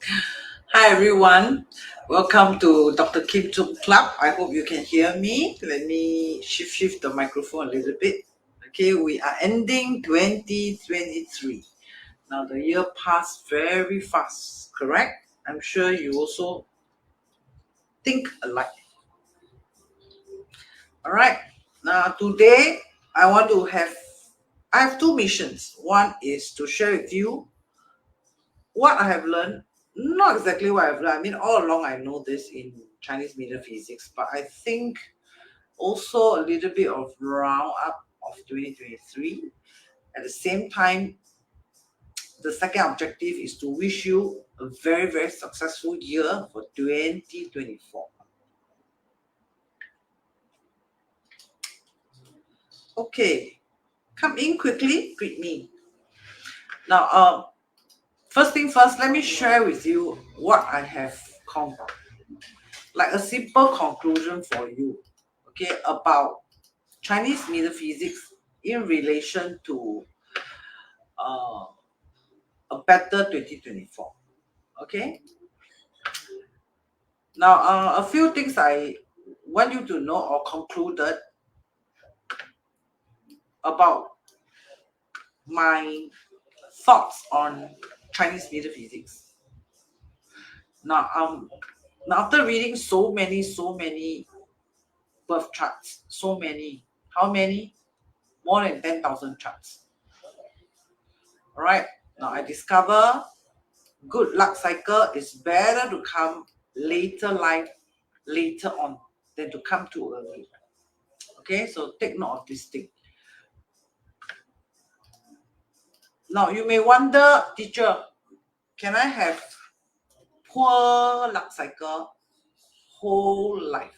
Hi everyone, welcome to Dr. Kim Zoom Club. I hope you can hear me. Let me shift the microphone a little bit. Okay, we are ending 2023. Now the year passed very fast, correct? I'm sure you also think alike. All right, now today I have two missions. One is to share with you what I have learned, not exactly what I've learned. I mean, all along I know this in Chinese metaphysics, but I think also a little bit of round up of 2023. At the same time, the second objective is to wish you a very, very successful year for 2024. Okay, come in quickly, greet me. Now, first thing first, let me share with you what I have like a simple conclusion for you, okay, about Chinese metaphysics in relation to uh, a better 2024. Okay. Now, a few things I want you to know or concluded about my thoughts on Chinese metaphysics. Now after reading so many birth charts, so many, how many? More than 10,000 charts. All right. Now I discover good luck cycle is better to come later on than to come too early. Okay, so take note of this thing. Now you may wonder, teacher, can I have poor luck cycle whole life?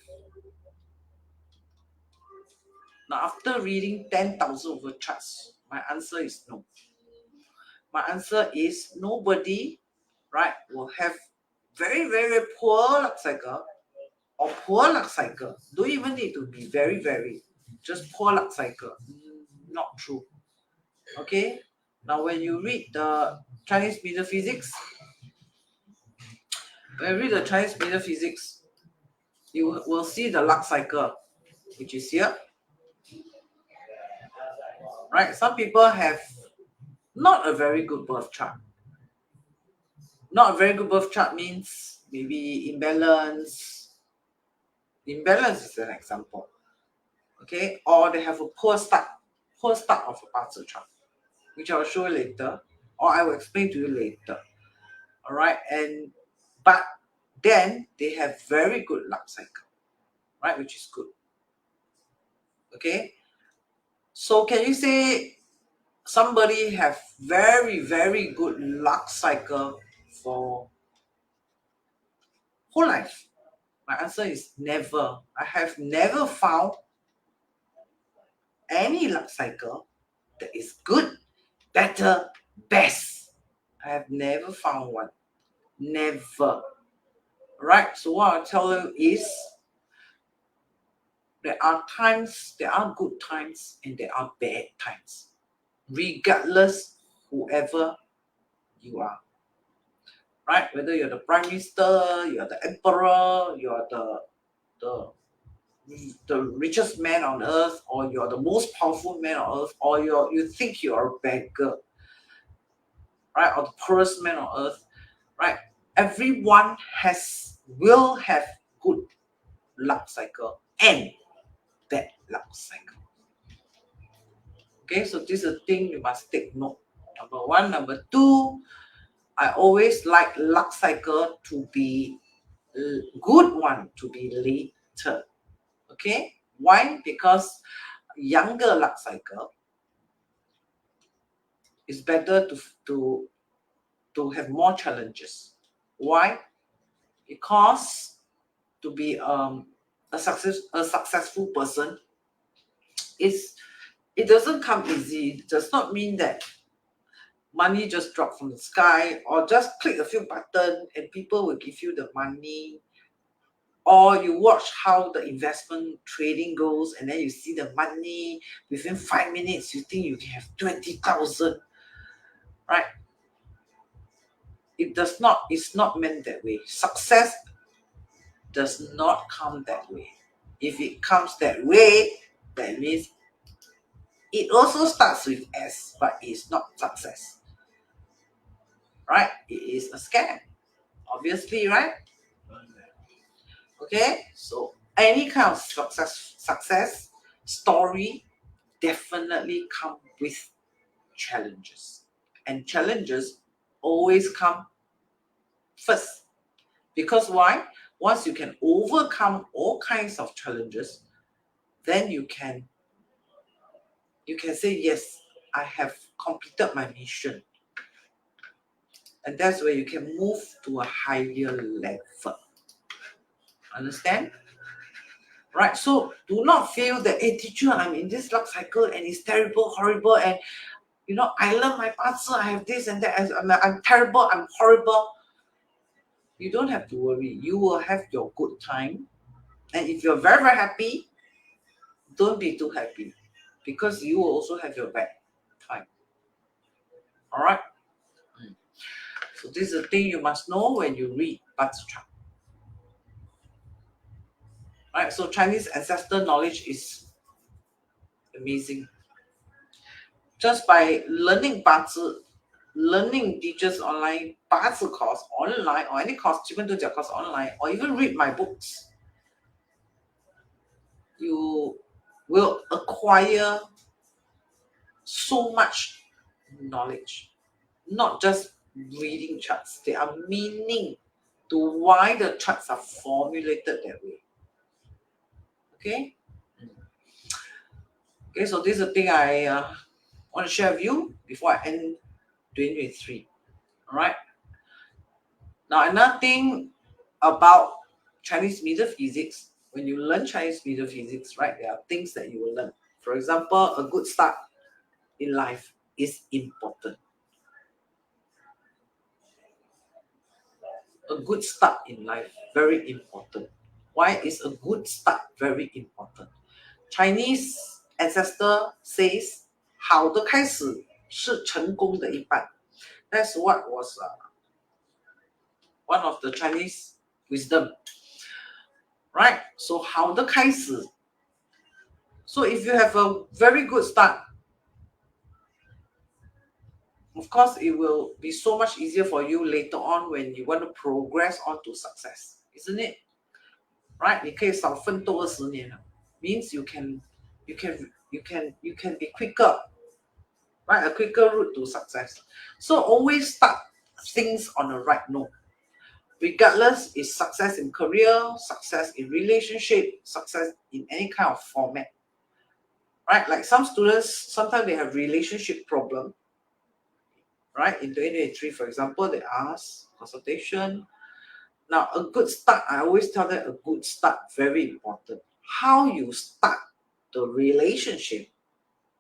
Now after reading 10,000 over charts, my answer is no. My answer is nobody, right, will have very, very poor luck cycle or poor luck cycle. Don't even need to be very, very, just poor luck cycle. Not true. Okay. Now when you read the Chinese metaphysics, you will see the luck cycle, which is here. Right? Some people have not a very good birth chart. Not a very good birth chart means maybe imbalance. Imbalance is an example. Okay, or they have a poor start of a parcel chart, which I will show you later, or I will explain to you later. All right, but then they have very good luck cycle, right, which is good. Okay, so can you say somebody have very, very good luck cycle for whole life? My answer is never. I have never found any luck cycle that is good, better, best. I have never found one. Never. Right? So what I'll tell you is there are good times, and there are bad times. Regardless, whoever you are. Right? Whether you're the Prime Minister, you're the Emperor, you're the richest man on earth, or you're the most powerful man on earth, or you think you're a beggar, right? Or the poorest man on earth, right? Everyone will have good luck cycle and bad luck cycle. Okay, so this is a thing you must take note. Number one. Number two, I always like luck cycle to be good one to be later. Okay, why? Because younger luck cycle is better to have more challenges. Why? Because to be a successful person it doesn't come easy. It does not mean that money just drop from the sky, or just click a few buttons and people will give you the money, or you watch how the investment trading goes and then you see the money within 5 minutes. You think you can have 20,000, right? it's not meant that way. Success does not come that way. If it comes that way, that means it also starts with S, but it's not success. Right? It is a scam. Obviously, right? Okay, so any kind of success story definitely come with challenges, and challenges always come first. Because why? Once you can overcome all kinds of challenges, then you can say, yes, I have completed my mission. And that's where you can move to a higher level. Understand? Right? So do not feel that, hey teacher, I'm in this luck cycle and it's terrible, horrible, and I learn my parts, I have this and that, I'm terrible, I'm horrible. You don't have to worry. You will have your good time. And if you're very, very happy, don't be too happy, because you will also have your bad time. All right? So this is the thing you must know when you read Bazi chart. Right? So Chinese ancestor knowledge is amazing. Just by learning Bazi, learning teachers online, Bazi course online, or any course, 奇门遁甲 course online, or even read my books, you will acquire so much knowledge. Not just reading charts, there are meaning to why the charts are formulated that way. Okay? Okay, so this is the thing I want to share with you before I end 2023. Alright? Now, another thing about Chinese metaphysics, when you learn Chinese metaphysics, right, there are things that you will learn. For example, a good start in life is important. A good start in life, very important. Why is a good start very important? Chinese ancestor says, 好的开始是成功的一半. That's what was one of the Chinese wisdom. Right? So 好的开始. So if you have a very good start, of course, it will be so much easier for you later on when you want to progress on to success, isn't it? Right? 你可以少奋斗20年了. Means you can be quicker, right? A quicker route to success. So always start things on the right note. Regardless, it's success in career, success in relationship, success in any kind of format. Right? Like some students, sometimes they have relationship problem. Right? In 2023, for example, they ask consultation. Now, a good start, I always tell them a good start, very important. How you start the relationship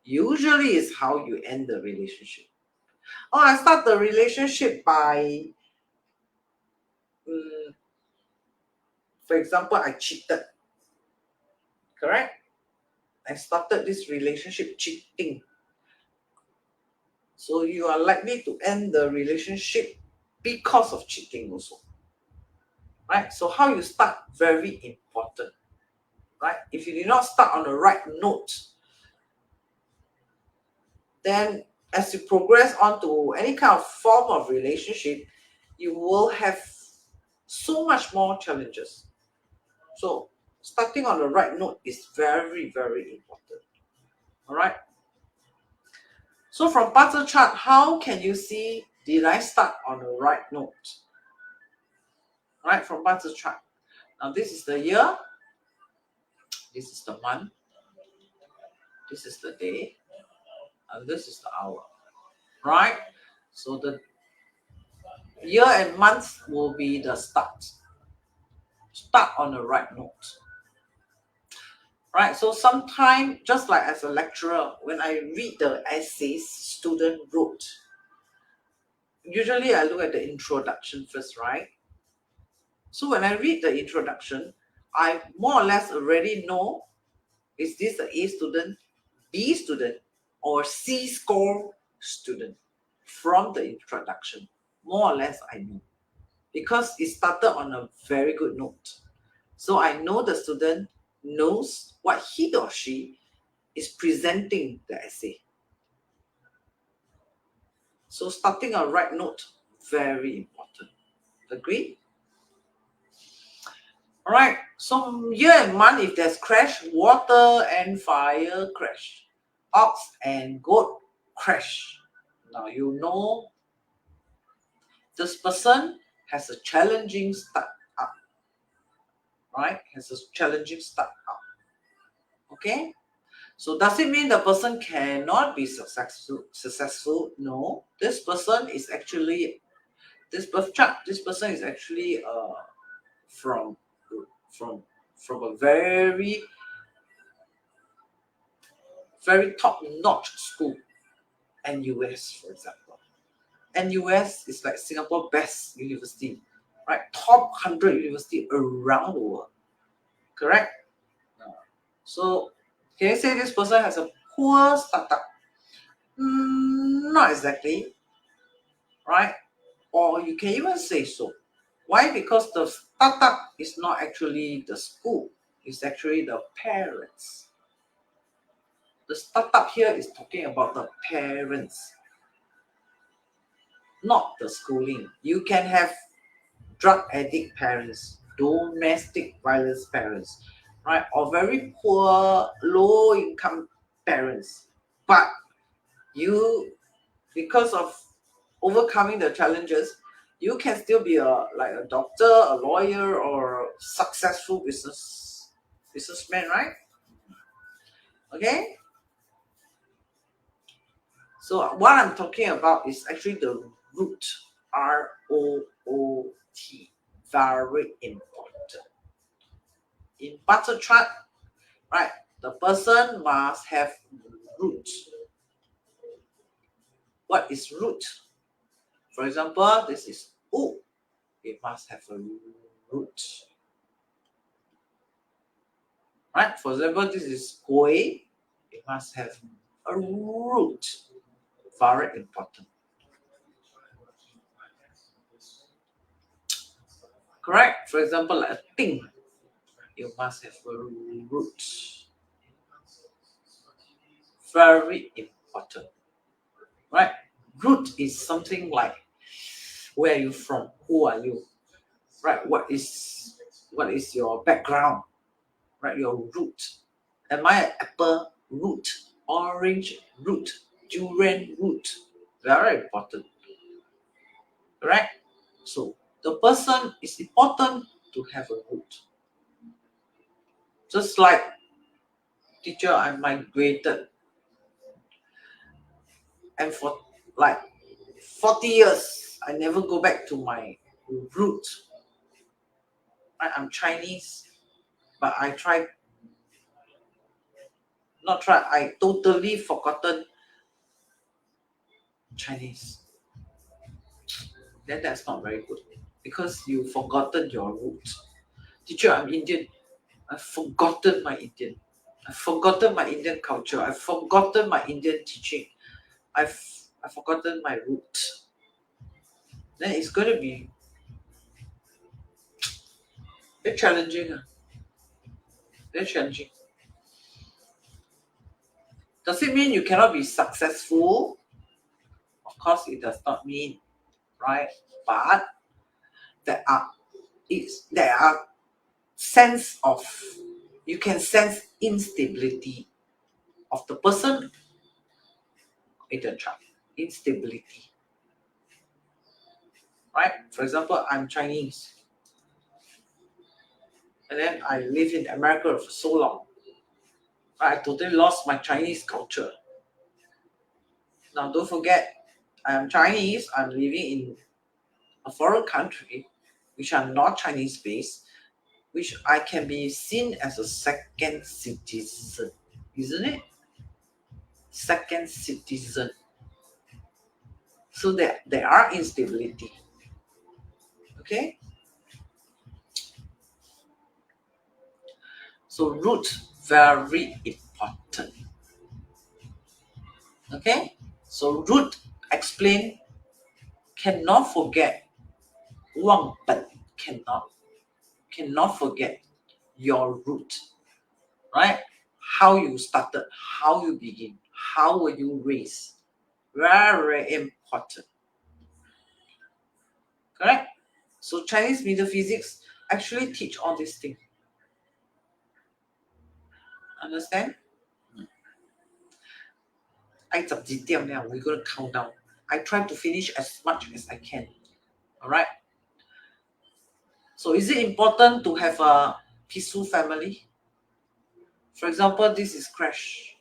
usually is how you end the relationship. Oh, I start the relationship by, for example, I cheated. Correct? I started this relationship cheating. So you are likely to end the relationship because of cheating also. Right? So how you start, very important. Right? If you did not start on the right note, then as you progress on to any kind of form of relationship, you will have so much more challenges. So starting on the right note is very, very important. All right. So from Bazi chart, how can you see, did I start on the right note? All right, from Bazi chart. Now this is the year. This is the month. This is the day. And this is the hour. Right? So the year and month will be the start. Start on the right note. Right? So sometimes, just like as a lecturer, when I read the essays student wrote, usually I look at the introduction first, right? So when I read the introduction, I more or less already know, is this an A student, B student, or C score student from the introduction. more or less I know, because it started on a very good note. So I know the student knows what he or she is presenting the essay. So starting a right note, very important. Agree? All right. So year and month, if there's crash, water and fire crash, ox and goat crash. Now you know this person has a challenging start up, right? Has a challenging start up. Okay. So does it mean the person cannot be successful? No. This person is actually, this birth chart, this person is actually from a very top-notch school, NUS, for example. NUS is like Singapore best university, right? Top 100 university around the world, correct? So can you say this person has a poor startup? Not exactly, right? Or you can even say so. Why? Because the startup is not actually the school, it's actually the parents. The startup here is talking about the parents, not the schooling. You can have drug addict parents, domestic violence parents, right? Or very poor, low income parents. But you, because of overcoming the challenges, you can still be like a doctor, a lawyer, or successful businessman, right? Okay. So what I'm talking about is actually the root, ROOT, very important. In butter chart, right? The person must have root. What is root? For example, this is O. It must have a root. Right? For example, this is Gui. It must have a root. Very important. Correct? For example, like a Ting. You must have a root. Very important. Right? Root is something like, where are you from? Who are you? Right? What is your background? Right? Your root. Am I an apple root? Orange root? Durian root? Very important. Correct? So the person is important to have a root. Just like teacher, I migrated, and for like 40 years, I never go back to my root. I'm Chinese, but I totally forgotten Chinese. Then that's not very good, because you forgotten your root. Teacher, I'm Indian. I've forgotten my Indian. I've forgotten my Indian culture. I've forgotten my Indian teaching. I've forgotten my root. Then it's going to be very challenging. Very challenging. Does it mean you cannot be successful? Of course, it does not mean, right? But there are sense of, you can sense instability of the person in the chart. Instability. Right? For example, I'm Chinese. And then I live in America for so long. I totally lost my Chinese culture. Now, don't forget, I am Chinese. I'm living in a foreign country, which are not Chinese based, which I can be seen as a second citizen, isn't it? Second citizen. So there are instability. Okay? So root, very important. Okay? So root explain cannot forget 忘本 cannot forget your root, right? How you started, how you begin, how were you raised. Very important. Correct? So Chinese metaphysics actually teach all these things. Understand? We're going to count down. I try to finish as much as I can. Alright? So is it important to have a peaceful family? For example, this is crash.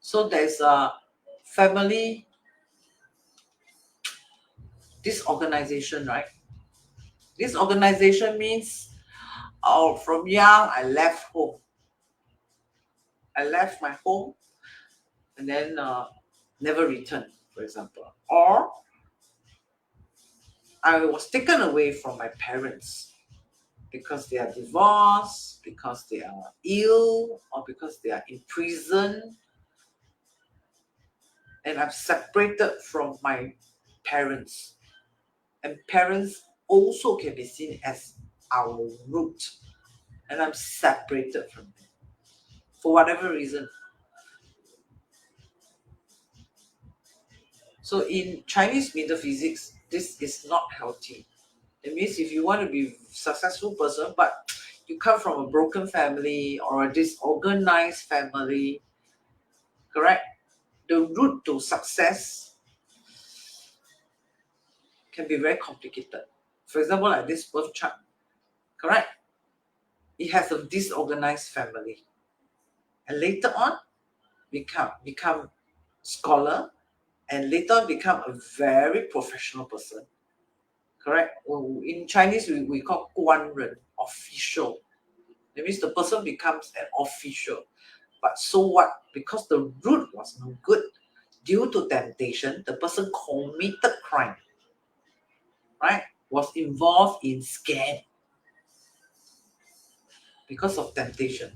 So there's a family disorganization, right? This organization means from young I left home. I left my home and then never returned, for example. Or I was taken away from my parents because they are divorced, because they are ill, or because they are in prison. And I'm separated from my parents. And parents also can be seen as our root. And I'm separated from them for whatever reason. So in Chinese metaphysics, this is not healthy. It means if you want to be a successful person, but you come from a broken family or a disorganized family, correct? The route to success can be very complicated. For example, like this birth chart, correct? It has a disorganized family. And later on, become scholar, and later become a very professional person. Correct? In Chinese, we call 官人, official. That means the person becomes an official. But so what? Because the root was no good. Due to temptation, the person committed crime. Right? Was involved in scam. Because of temptation.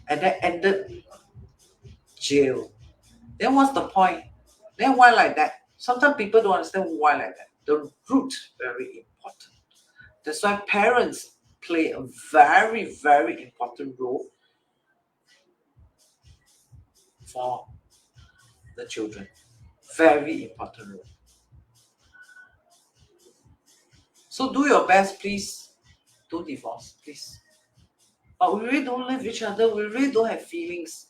And that ended jail. Then what's the point? Then why like that? Sometimes people don't understand why like that. The root very important. That's why parents play a very, very important role for the children. Very important role. So do your best, please. Don't divorce, please. But we really don't love each other. We really don't have feelings.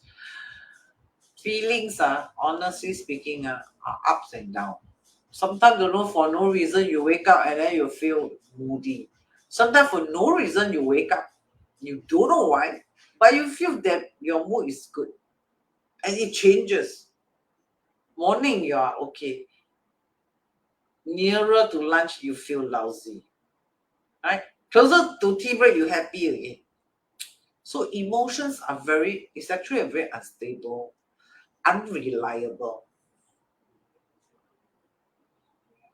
Feelings honestly speaking, are ups and downs. Sometimes you know for no reason you wake up and then you feel moody. Sometimes for no reason you wake up, you don't know why, but you feel that your mood is good. And it changes. Morning you are okay. Nearer to lunch you feel lousy. Right? Closer to tea break you happy again. So emotions are it's actually a very unstable, unreliable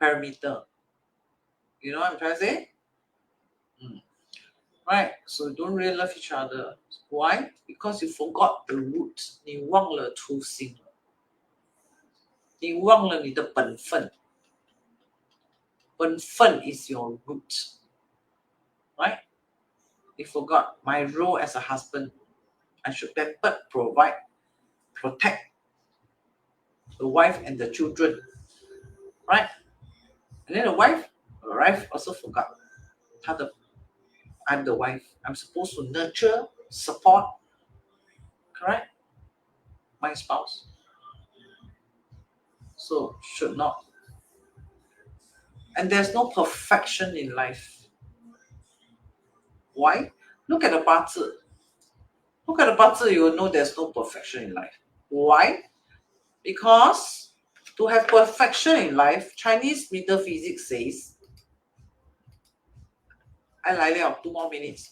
parameter. You know what I'm trying to say? Right? So don't really love each other. Why? Because you forgot the root. 你忘了初心了。你忘了你的本分。本分 is your root. Right? You forgot my role as a husband. I should pamper, provide, protect the wife and the children. Right? And then the wife also forgot. I'm the wife. I'm supposed to nurture, support, correct? My spouse. So should not. And there's no perfection in life. Why? Look at the 八字. Look at the 八字, you will know there's no perfection in life. Why? Because to have perfection in life, Chinese metaphysics says, I like 2 more minutes.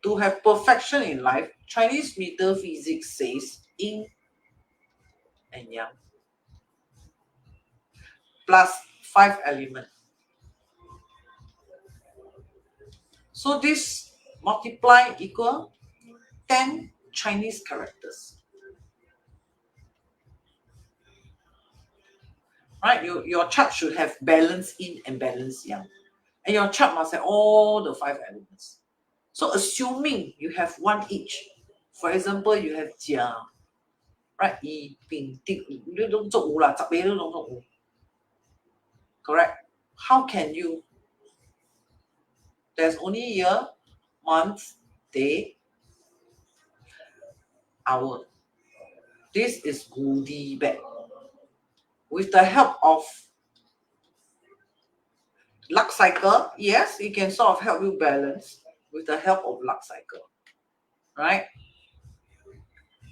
To have perfection in life, Chinese metaphysics says yin and yang plus 5 elements. So this multiply equal 10 Chinese characters. right? Your chart should have balance yin and balance yang. And your chart must have all the 5 elements. So assuming you have one each, for example, you have Jia, right? Yi, Bing, Tik, correct? How can you? There's only year, month, day, hour. This is goodie bag. With the help of luck cycle, yes, it can sort of help you balance with the help of luck cycle, right?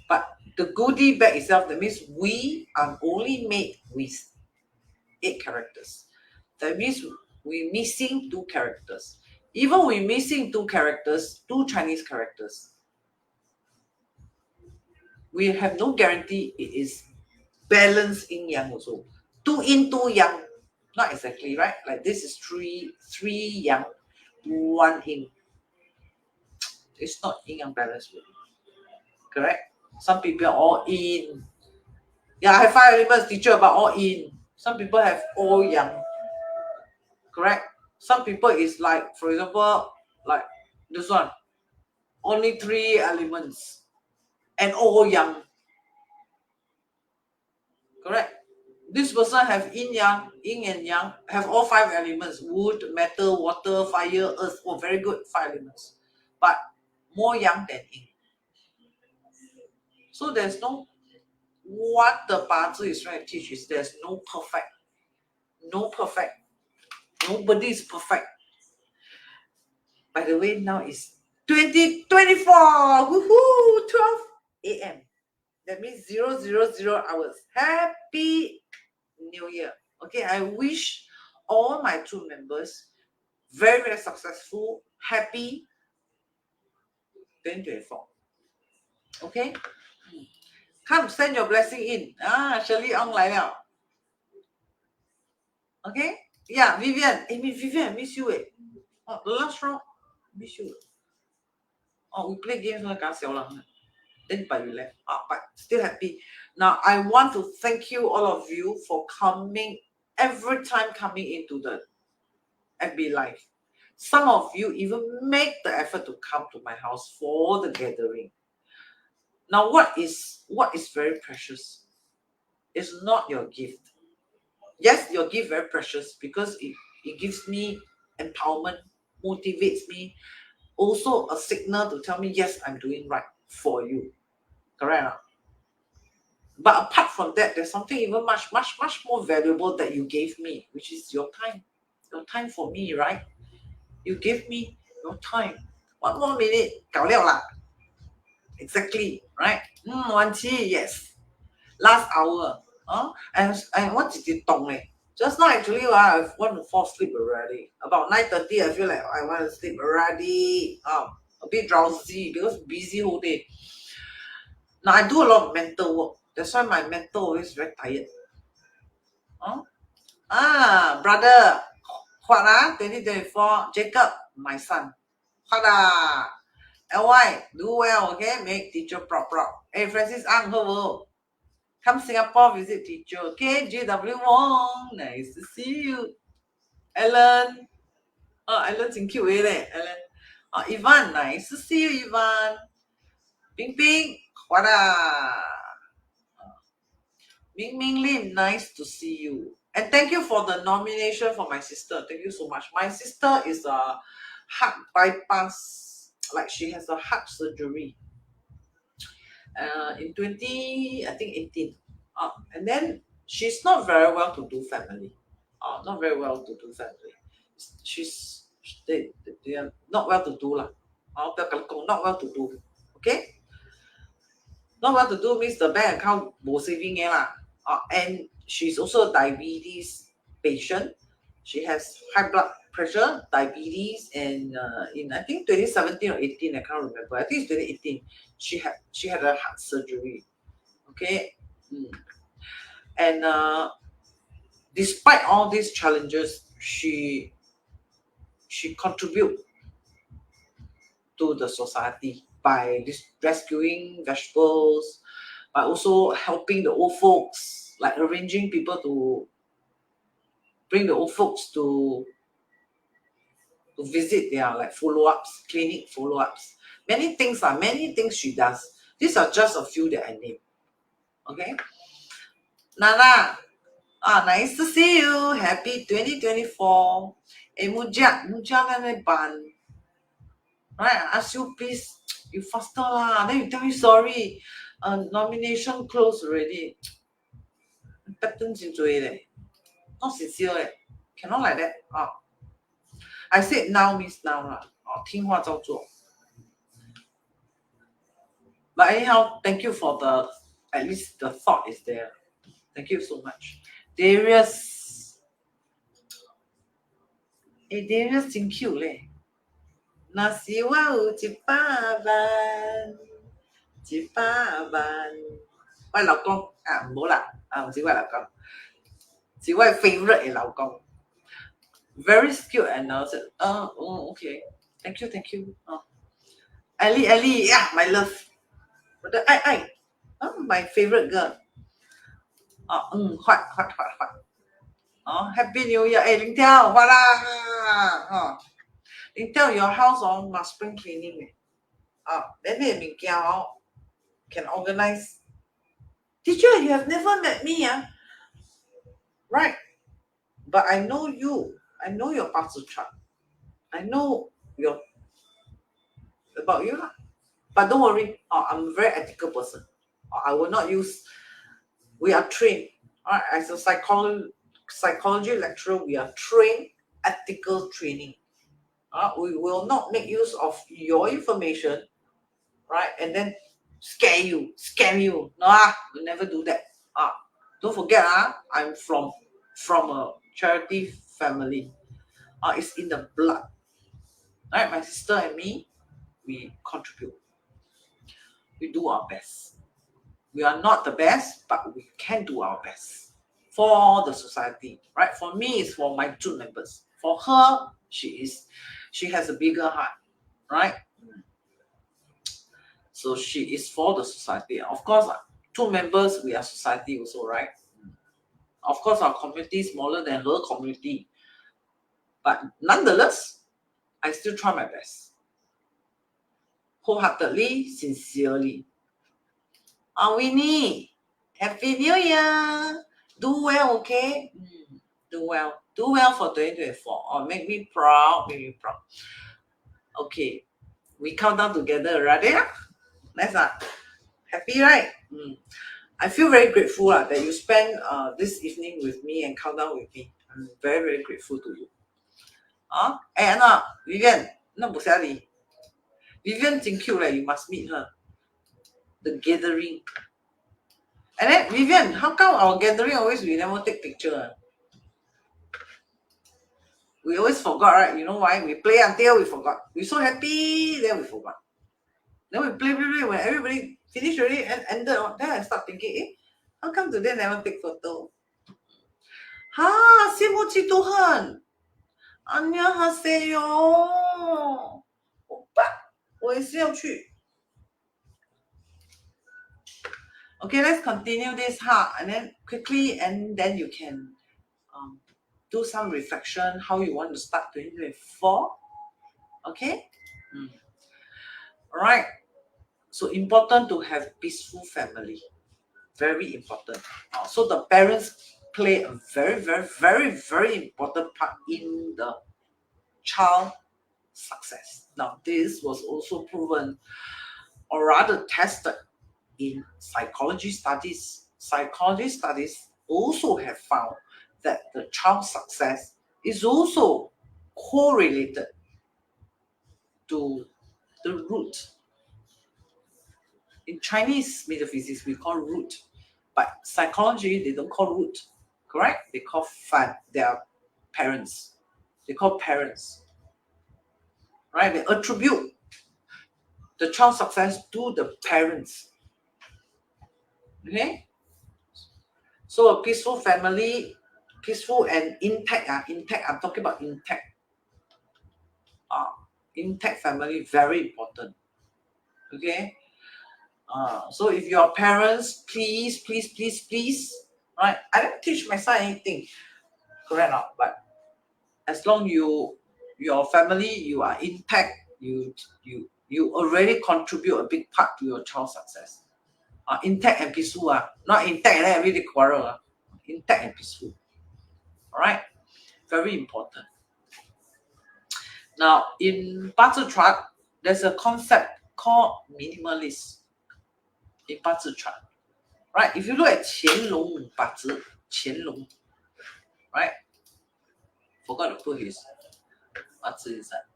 But the goodie bag itself, that means we are only made with 8 characters. That means we're missing 2 characters. Even we're missing 2 characters, 2 Chinese characters, we have no guarantee it is balanced yin yang also. 2 yin, 2 yang. Not exactly, right? Like this is 3 yang, 1 yin. It's not yin yang balance, correct? Some people are all in. Yeah, I have 5 elements, teacher, but all in. Some people have all yang. Correct? Some people is like, for example, like this one, only 3 elements and all yang. Correct? This person have yin and yang, have all 5 elements: wood, metal, water, fire, earth. Oh, very good, 5 elements. But more yang than yin. So there's no, what the Bazi is trying to teach is there's no perfect. No perfect. Nobody is perfect. By the way, now it's 2024. Woohoo! 12 a.m. That means 000 hours. Happy New Year. Okay, I wish all my true members very, very successful, happy 2024. Okay? Come send your blessing in. Shirley Ong 来了. Okay? Yeah, Vivian. Vivian, I miss you. Oh, the last round, miss you. Oh, we play games like then but you left. But still happy. Now I want to thank you, all of you, for coming every time coming into the FB Live. Some of you even make the effort to come to my house for the gathering. Now, what is very precious is not your gift. Yes, your gift very precious because it gives me empowerment, motivates me, also a signal to tell me, yes, I'm doing right for you. Correct? But apart from that, there's something even much more valuable that you gave me, which is your time. Your time for me, right? You gave me your time. 1 more minute, 搞了啦. Exactly, right? 1期, yes. Last hour. And what did you talk? Just now, actually, I want to fall asleep already. About 9:30, I feel like I want to sleep already. A bit drowsy because busy whole day. Now, I do a lot of mental work. That's why my mental always very tired. Brother, what 2024, Jacob, my son. What LY, do well, okay? Make teacher proud. Hey, Francis Ang, hello. Come Singapore, visit teacher. Okay, GW Wong, nice to see you. Ellen. Ellen's in cute, Ellen. Ivan, nice to see you, Ivan. Ping, what Ming Lin, nice to see you. And thank you for the nomination for my sister. Thank you so much. My sister is a heart bypass, like she has a heart surgery in 2018. And then she's not very well to do family. Not very well to do family. They are not well to do lah. Not well to do. Okay? Not well to do means the bank account no saving lah. And she's also a diabetes patient. She has high blood pressure, diabetes, and in I think 2017 or 18, I can't remember. I think it's 2018. She had a heart surgery. Okay, and despite all these challenges, she contribute to the society by rescuing vegetables, by also helping the old folks, like arranging people to bring the old folks to visit their like follow-ups, clinic follow-ups. Many things she does. These are just a few that I name. Okay. Nana, nice to see you. Happy 2024. Mujak ban. Right, I ask you please, you faster lah. Then you tell me sorry. Nomination closed already. Pattern not sincere leh. Cannot like that. I said now means now lah. 听话照做. But anyhow, thank you for at least the thought is there. Thank you so much. Darius. Darius 真 cute 咧. Nasi wau cipaban. Cipaban. 我老公唔好啦，唔是我老公，是我 favorite 嘅老公。Very skilled and I said, okay. Thank you. Ellie, yeah, my love. I, my favorite girl. Hot. Happy New Year. Hey, Ling Tiao, what lah? Ling Tiao, your house must spring cleaning. Then they can organize. Teacher, you have never met me, right? But I know you. I know your parts of chart. I know about you. But don't worry, I'm a very ethical person. I will not use. We are trained. All right, as a psychology lecturer, we are trained ethical training. We will not make use of your information, right? And then scam you. No, we'll never do that. Don't forget, I'm from a charity family. It's in the blood. Right, my sister and me, we contribute. We do our best. We are not the best, but we can do our best for the society. Right? For me, it's for my two members. For her, she has a bigger heart. Right? So she is for the society. Of course, two members, we are society also, right? Of course, our community is smaller than her community. But nonetheless, I still try my best. Wholeheartedly, sincerely. Winnie, Happy New Year. Do well, okay? Do well. Do well for 2024. Make me proud. Okay. We count down together, right? Nice. Happy, right? I feel very grateful that you spend this evening with me and count down with me. I'm very, very grateful to you. Vivian, Vivian 真 cute, you must meet her. The gathering. And then Vivian, how come our gathering always we never take picture? We always forgot, right? You know why? We play until we forgot. We're so happy, then we forgot. Then we play when everybody finished already and ended. Then I start thinking, how come today never take photo?羡慕嫉妒恨. 안녕하세요. 오빠, 我也是要去. Okay, let's continue this and then quickly, and then you can do some reflection how you want to start 2024. Okay. All right. So important to have peaceful family. Very important. So the parents play a very, very, very, very important part in the child success. Now, this was also proven, or rather tested, in psychology studies. Psychology studies also have found that the child success is also correlated to the root. In Chinese metaphysics, we call root, but psychology, they don't call root, correct? They call their parents. They call parents, right? They attribute the child success to the parents. Okay? So a peaceful family, peaceful and intact, I'm talking about intact. Intact family, very important. Okay? So if your parents, please, right? I don't teach my son anything. Correct or not? But as long your family, you are intact, you already contribute a big part to your child's success. Intact and peaceful, not intact and every day quarrel. Intact and peaceful. Alright? Very important. Now, in Bazi chart, there's a concept called minimalist in Bazi chart. Right? If you look at Qianlong Bazi, Qianlong, right? Forgot to put his Bazi inside.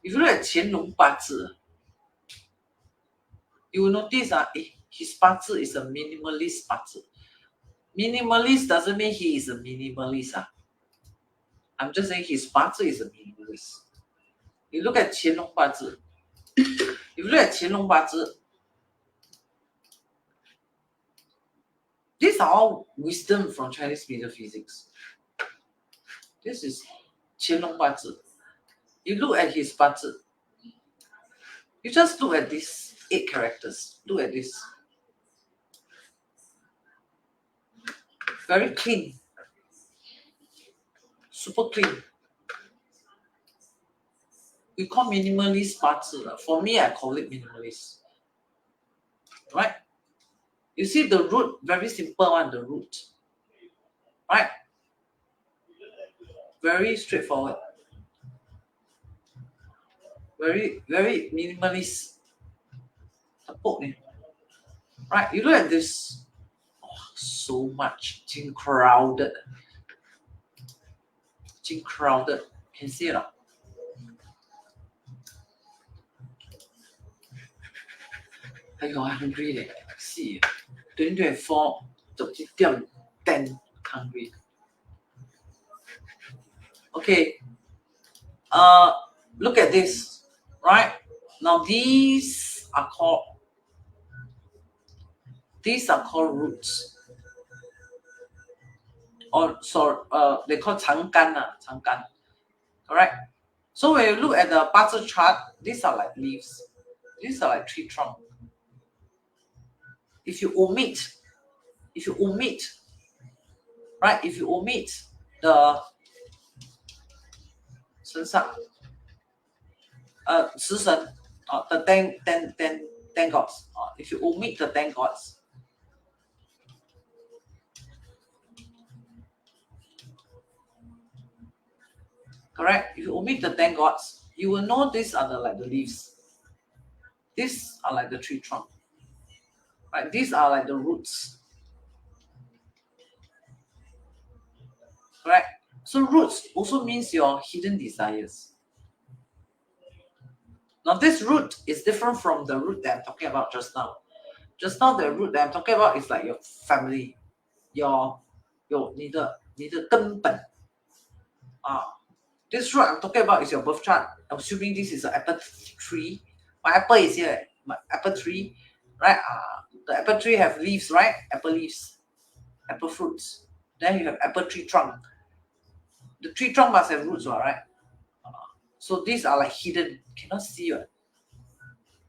If you look at Qianlong Bazi, you will notice his Bazi is a minimalist Bazi. Minimalist doesn't mean he is a minimalist. I'm just saying his Bazi is a minimalist. You look at Qianlong Bazi. If you look at Qianlong Bazi, these are all wisdom from Chinese metaphysics. This is Qianlong Bazi. You look at his Bazi. You just look at these 8 characters. Look at this. Very clean. Super clean. We call minimalist Bazi. For me, I call it minimalist. Right? You see the root, very simple one, the root. Right? Very straightforward. Very, very minimalist. Right? You look at this. Oh, so much. It's crowded. It's crowded. Can see it? I'm hungry. See, 2024, 10 hungry. Okay. Look at this. Right? Now these are called roots. Or they call 长干. Correct? So when you look at the Bazi chart, these are like leaves. These are like tree trunk. If you omit, right? If you omit the 身上, 食神, the 10 gods. If you omit the 10 gods, correct? If you omit the 10 gods, you will know these are like the leaves. These are like the tree trunk. Right? These are like the roots. Correct? So roots also means your hidden desires. Now this root is different from the root that I'm talking about just now. Just now the root that I'm talking about is like your family, your 你的根本. This root I'm talking about is your birth chart. I'm assuming this is an apple tree. My apple is here. My apple tree, right? The apple tree have leaves, right? Apple leaves, apple fruits. Then you have apple tree trunk. The tree trunk must have roots, right? So these are like hidden, cannot see,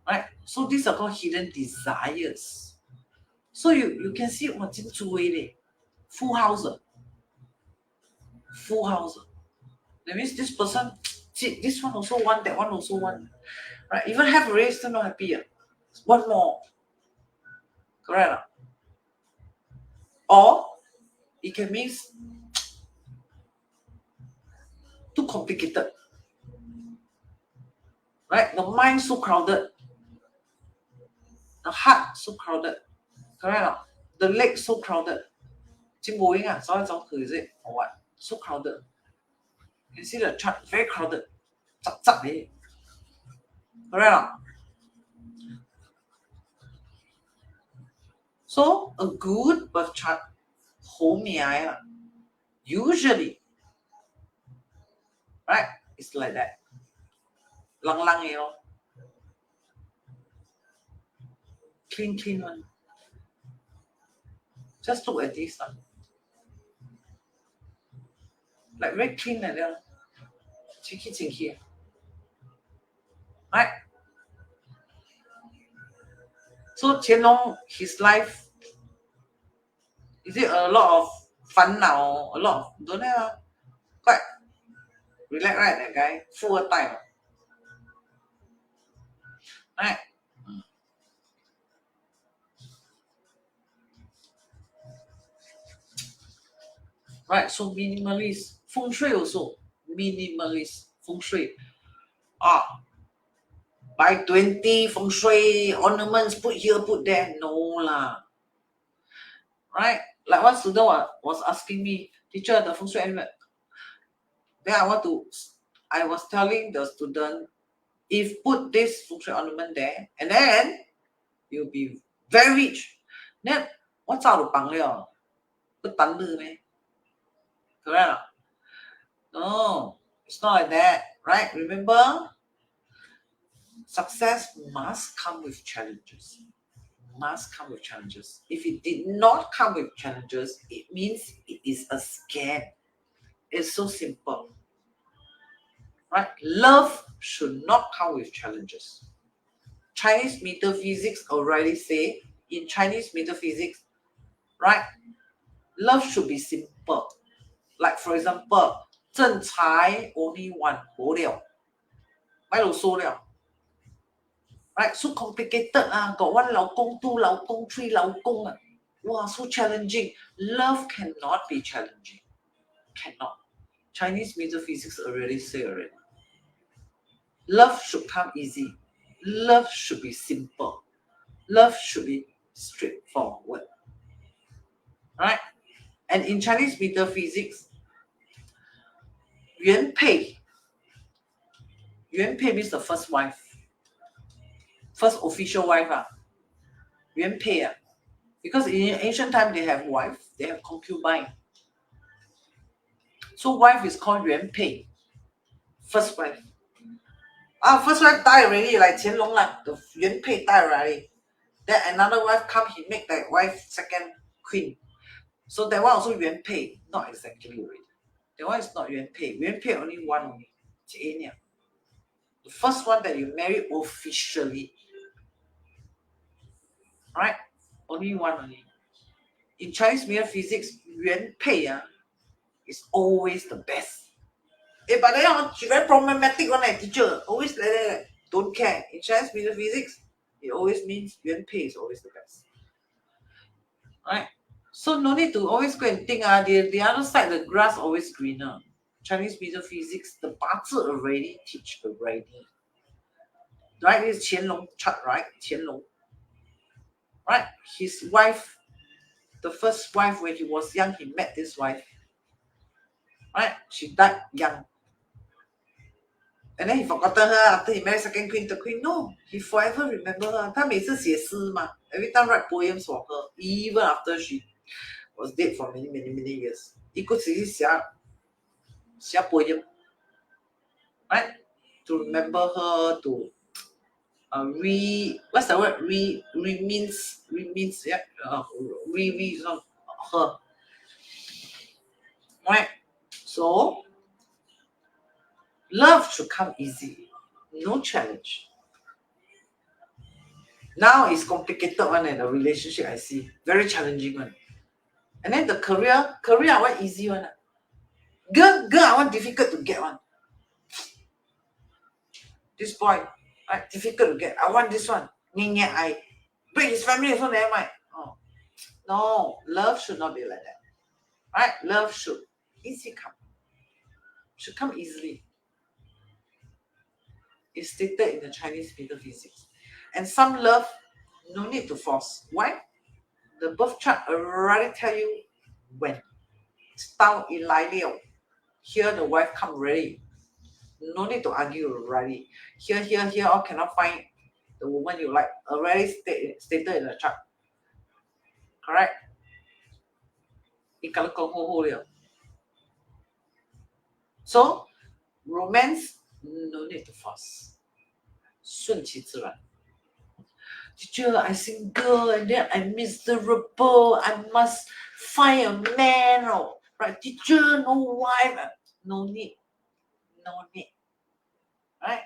right? So these are called hidden desires. So you can see what's in two way, full house. Full house. That means this person, see, this one also want, that one also want. Right? Even have already still not happy. One more. Correct? Or it can mean too complicated. Right? The mind so crowded. The heart so crowded. Correct? The leg so crowded. Is it? Or what? So crowded. You can see the chart, very crowded. Correct? So a good birth chart, usually, right? It's like that. Lang, clean one. Just look at this one. Like very clean like that. Chinky. Right? So Qianlong, his life, is it a lot of 烦恼 a lot. Don't have. Quite relax, right? That guy, full time. Right? Right, so minimalist. Feng Shui also. Minimalist. Feng Shui. Buy 20 Feng Shui ornaments, put here, put there. No lah. Right? Like one student was asking me, teacher, the Feng Shui element. Then I was telling the student, if put this Feng Shui ornament there, and then you'll be very rich. Then, what's out of Bangladesh? Put thunder, man. Correct? No, it's not like that, right? Remember, success must come with challenges. Must come with challenges. If it did not come with challenges, it means it is a scam. It's so simple. Right? Love should not come with challenges. Chinese metaphysics already say, in Chinese metaphysics, right? Love should be simple. Like for example, 正财 only one 无了，咪路數了。Right? So complicated got one 老公 two 老公 three 老公Wow, so challenging. Love cannot be challenging. Cannot. Chinese metaphysics already say already. Love should come easy. Love should be simple. Love should be straightforward. Right? And in Chinese metaphysics, 原配means the first wife. First official wife. 原配 Because in ancient time they have wife, they have concubine. So wife is called 原配. First wife. First wife died already, like 乾隆 the 原配 died already. Then another wife come, he make that wife second queen. So that one also 原配, not exactly already. That one is not 原配. 原配 only one only. The first one that you marry officially. Right? Only one only. In Chinese metaphysics, 原配 is always the best. But then she very problematic one teacher. Always like that. Don't care. In Chinese metaphysics, it always means 原配 is always the best. Right? So no need to always go and think the other side, the grass always greener. Chinese metaphysics, the 八字 already teach already. Right? This is Qianlong chart, right? Qianlong. Right? His wife, the first wife, when he was young, he met this wife. Right? She died young. And then he forgotten her after he married second queen, third queen. No, he forever remember her. 他每次写诗嘛 every time write poems for her, even after she was dead for many, many, many years. He could写 poem, right? To remember her, to what's the word? Means yeah, her. Right? So love should come easy, no challenge. Now it's complicated one and the relationship I see. Very challenging one. And then the career I want easy one. Girl I want difficult to get one. This boy, right, difficult to get. I want this one. I break his family also never mind. Oh. No, love should not be like that. Right? Love should easy come. Should come easily. It's stated in the Chinese metaphysics. And some love, no need to force. Why? The birth chart already tell you when. It's down in Lai Liao. Here the wife come ready. No need to argue already. Here, all cannot find the woman you like. Already stated in the chart. Correct? So, romance, no need to force. 顺其自然. Teacher, I single and then I'm miserable. I must find a man. Right? Teacher, no wife. No need. Right?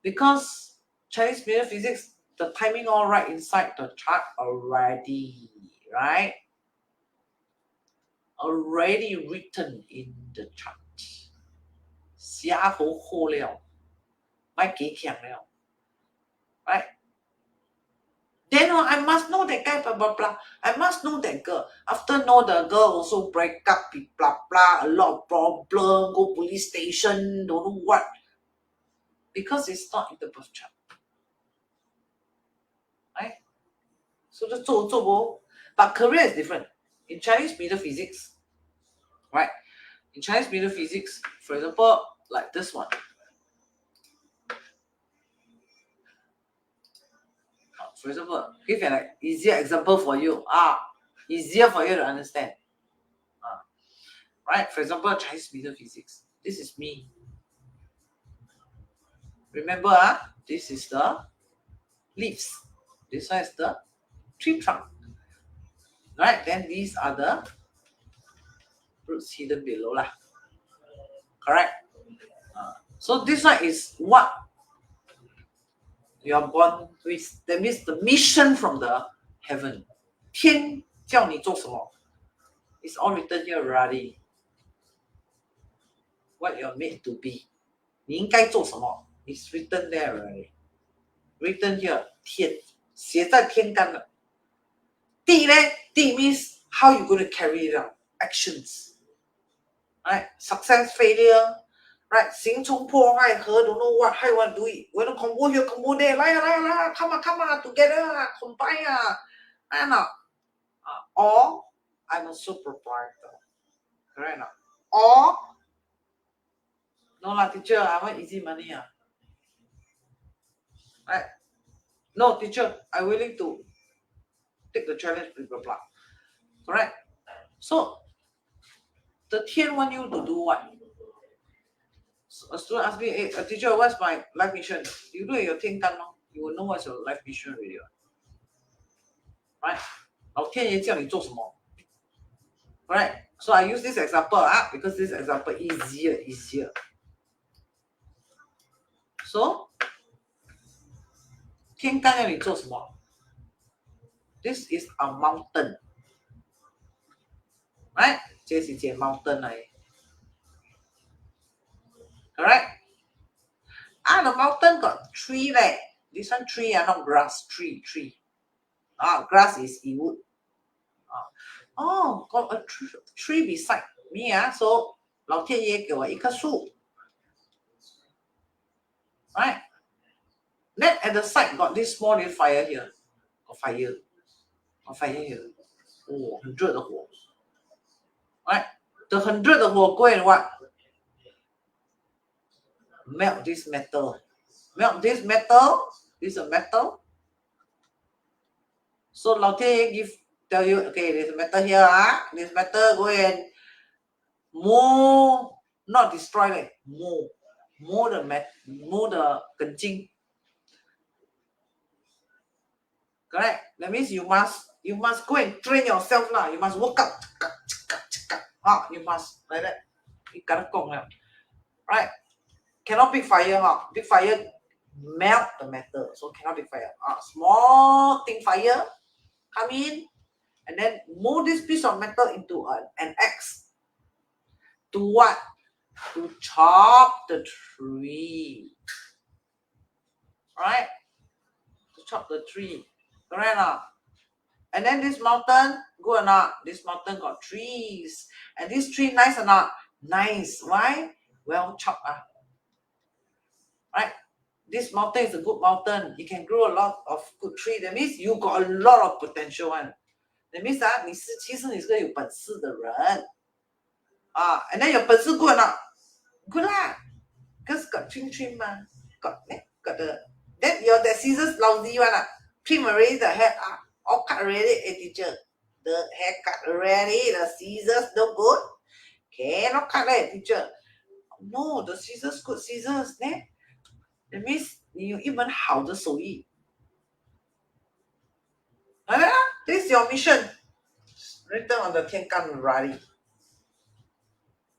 Because Chinese metaphysics, the timing all right inside the chart already. Right? already written in the chart. 写好好了，别给强了 right? Then I must know that guy, blah, blah, blah. I must know that girl. After know the girl also break up, blah, blah, a lot of problem, go police station, don't know what. Because it's not in the birth chart. Right? So the but career is different. In Chinese metaphysics, right? In Chinese metaphysics, for example, like this one. For example, give an easier example for you. Easier for you to understand. Right? For example, Chinese metaphysics. This is me. Remember, this is the leaves. This one is the tree trunk. Right? Then these are the roots hidden below. Correct? So this one is what you are born with. That means the mission from the heaven. 天叫你做什么? It's all written here already. What you're made to be. 你应该做什么? It's written there already. Written here. 天写在天干了。地呢? 地 means how you going to carry it out. Actions. Right? Success, failure. Right? 行冲破坏和 don't know what, how you want to do it. We don't combo here, combo there. 来啊 come on, together combine or I'm a sole proprietor. Correct now? Or no teacher, I want easy money Right? No teacher, I'm willing to take the challenge, blah blah blah. Correct? So the 天 want you to do what? So a student asked me, hey, teacher, what's my life mission? You do your 天干 you will know what's your life mission already. Right? 老天爷叫你做什么? Right? So I use this example because this example easier. So 天干要你做什么? This is a mountain. Right? 这是一个 mountain 来的. Correct? The mountain got tree leh. This one tree not grass. Tree. Grass is wood. Got a tree beside me so 老天爷给我一棵树. Right? Then at the side got this small little fire here. Got fire here. 很热的火. Right? The 很热的火 go and what? Melt this metal. This is a metal. So 老天爷 tell you, okay, there's a metal here. This metal go and mold, not destroy, mold the 根茎. Correct? That means you must go and train yourself You must work out. You must like that. You gotta go. Right? Cannot big fire. Big fire melt the metal. So cannot big fire. Small thing fire come in and then mold this piece of metal into an axe. To what? To chop the tree. Right? To chop the tree. Correct? And then this mountain, good or not? This mountain got trees. And this tree nice or not? Nice. Why? Well chopped. Right? This mountain is a good mountain. It can grow a lot of good tree. That means you got a lot of potential one. That means 其实你是个有本事的人. And then your 本事 good or not? Good because got trim got the then your that scissors lousy one trim already the hair all cut already teacher. The hair cut already, the scissors no good. Cannot cut teacher. No, the scissors good scissors That means 你有一门好的手艺. This is your mission. Written on the 天干 already.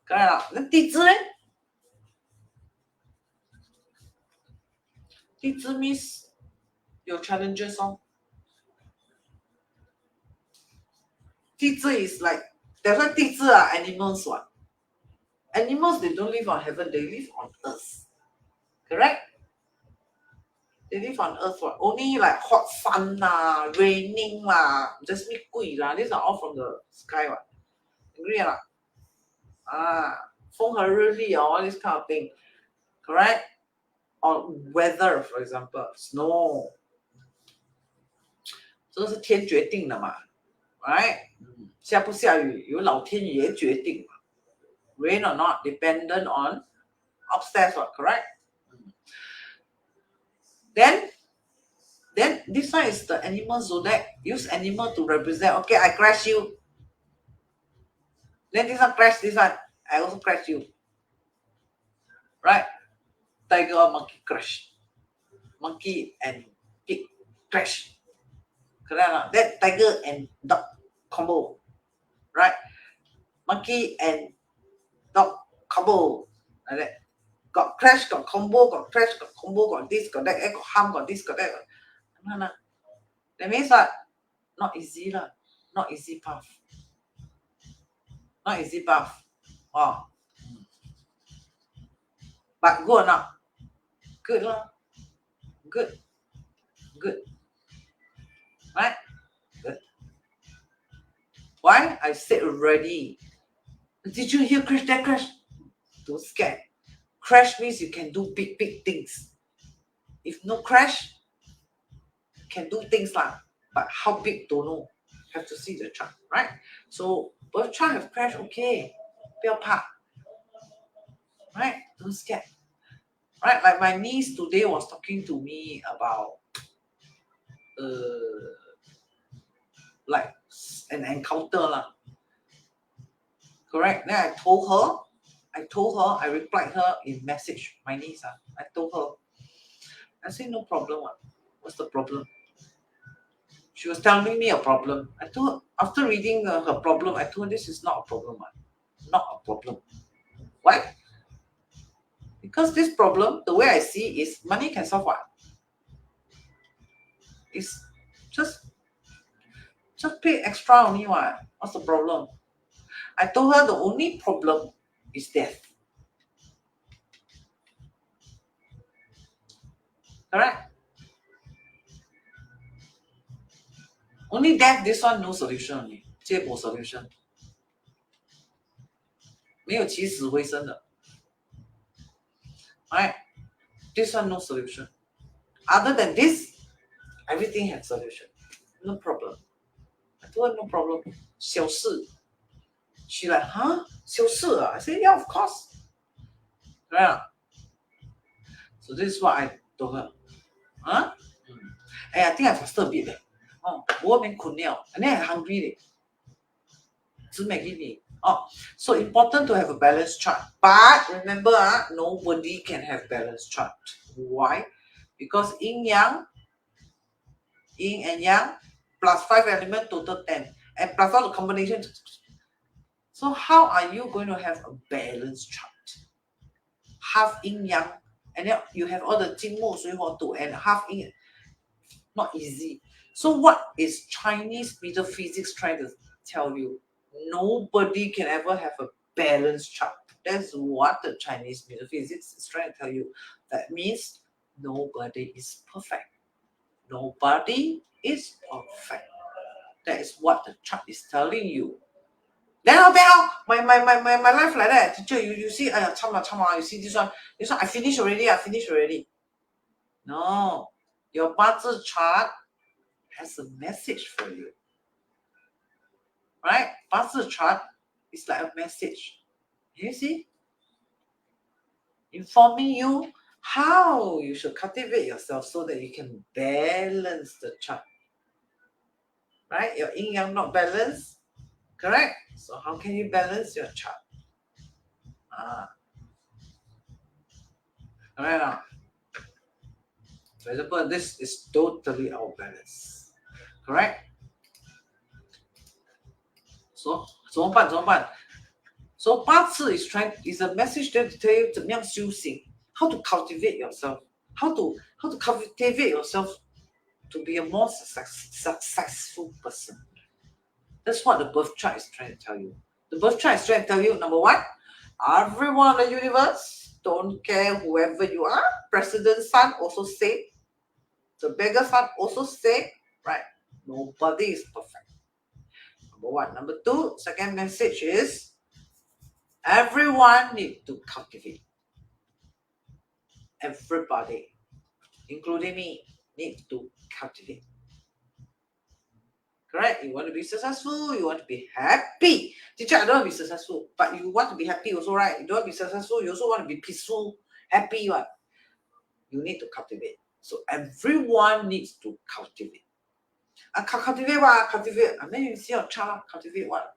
Correct? 那地支呢? 地支 means 有 challenges 地支 is like That's why 地支 are animals what? Animals, they don't live on heaven, they live on earth. Correct? They live on earth what? Only like hot sun lah, raining lah, just me gui lah. These are all from the sky what? Agree or not? 风和日丽 all this kind of thing. Correct? Or weather, for example, snow. 这是天决定的嘛 right? 下不下雨由老天爷决定嘛 rain or not dependent on upstairs what, correct? Then this one is the animal zodiac. Use animal to represent. Okay, I crash you. Then this one crash this one. I also crash you. Right? Tiger or monkey crash. Monkey and pig crash. Correct or not? That tiger and dog combo. Right? Monkey and dog combo. Like that. Got crash, got combo, got crash, got combo, got this, got that, got harm, got this, got that. No. That means what? Not easy lah. Not easy path. Not easy path. Oh. But good or not? Good lah. Good. Right? Good. Why? I said already. Did you hear crash, that crash? Don't scare. Crash means you can do big things. If no crash, you can do things lah. But how big, don't know. Have to see the chart, right? So, birth chart have crash, okay. 不要怕. Right? Don't scare. Right? Like my niece today was talking to me about like an encounter lah. Correct? Then I told her, I replied her in message, my niece. I told her, I said, no problem. What's the problem? She was telling me a problem. I told her, after reading her problem, I told her this is not a problem. Not a problem. Why? Because this problem, the way I see is money can solve what? It's just pay extra only what? What's the problem? I told her the only problem is death. Correct? Only death, this one no solution only. 这没 solution. 没有起死回生的. Right? This one no solution. Other than this, everything has solution. No problem. I told her no problem. 小事. She like, huh? 小事 I said, yeah, of course. Right? So this is what I told her. Huh? Hey, I think I fasted a bit. Oh, and then I'm hungry. So important to have a balanced chart. But remember, nobody can have balanced chart. Why? Because yin and yang, plus 5 elements, total 10. And plus all the combinations. So how are you going to have a balanced chart? Half yin yang, and then you have all the 金木水火土 and half yin. Not easy. So what is Chinese metaphysics trying to tell you? Nobody can ever have a balanced chart. That's what the Chinese metaphysics is trying to tell you. That means nobody is perfect. Nobody is perfect. That is what the chart is telling you. Then how my life like that. Teacher, you see, you see this one, I finished already. No, your Bazi chart has a message for you. Right? Bazi chart is like a message. You see? Informing you how you should cultivate yourself so that you can balance the chart. Right? Your yin yang not balanced. Correct? So how can you balance your chart? Alright now. For example, this is totally out of balance. Correct? So 怎么办? So 八字 is a message there to tell you 怎么样修行, how to cultivate yourself, how to cultivate yourself to be a more successful person. That's what the birth chart is trying to tell you. The birth chart is trying to tell you, number one, everyone in the universe, don't care whoever you are, President Sun also say, the beggar Sun also say, right? Nobody is perfect. Number one. Number two, second message is, everyone needs to cultivate. Everybody, including me, need to cultivate. Correct? You want to be successful, you want to be happy. Teacher, I don't want to be successful, but you want to be happy also, right? You don't want to be successful, you also want to be peaceful, happy. What? You need to cultivate. So everyone needs to cultivate. Cultivate what? Cultivate. And then you see your child cultivate what?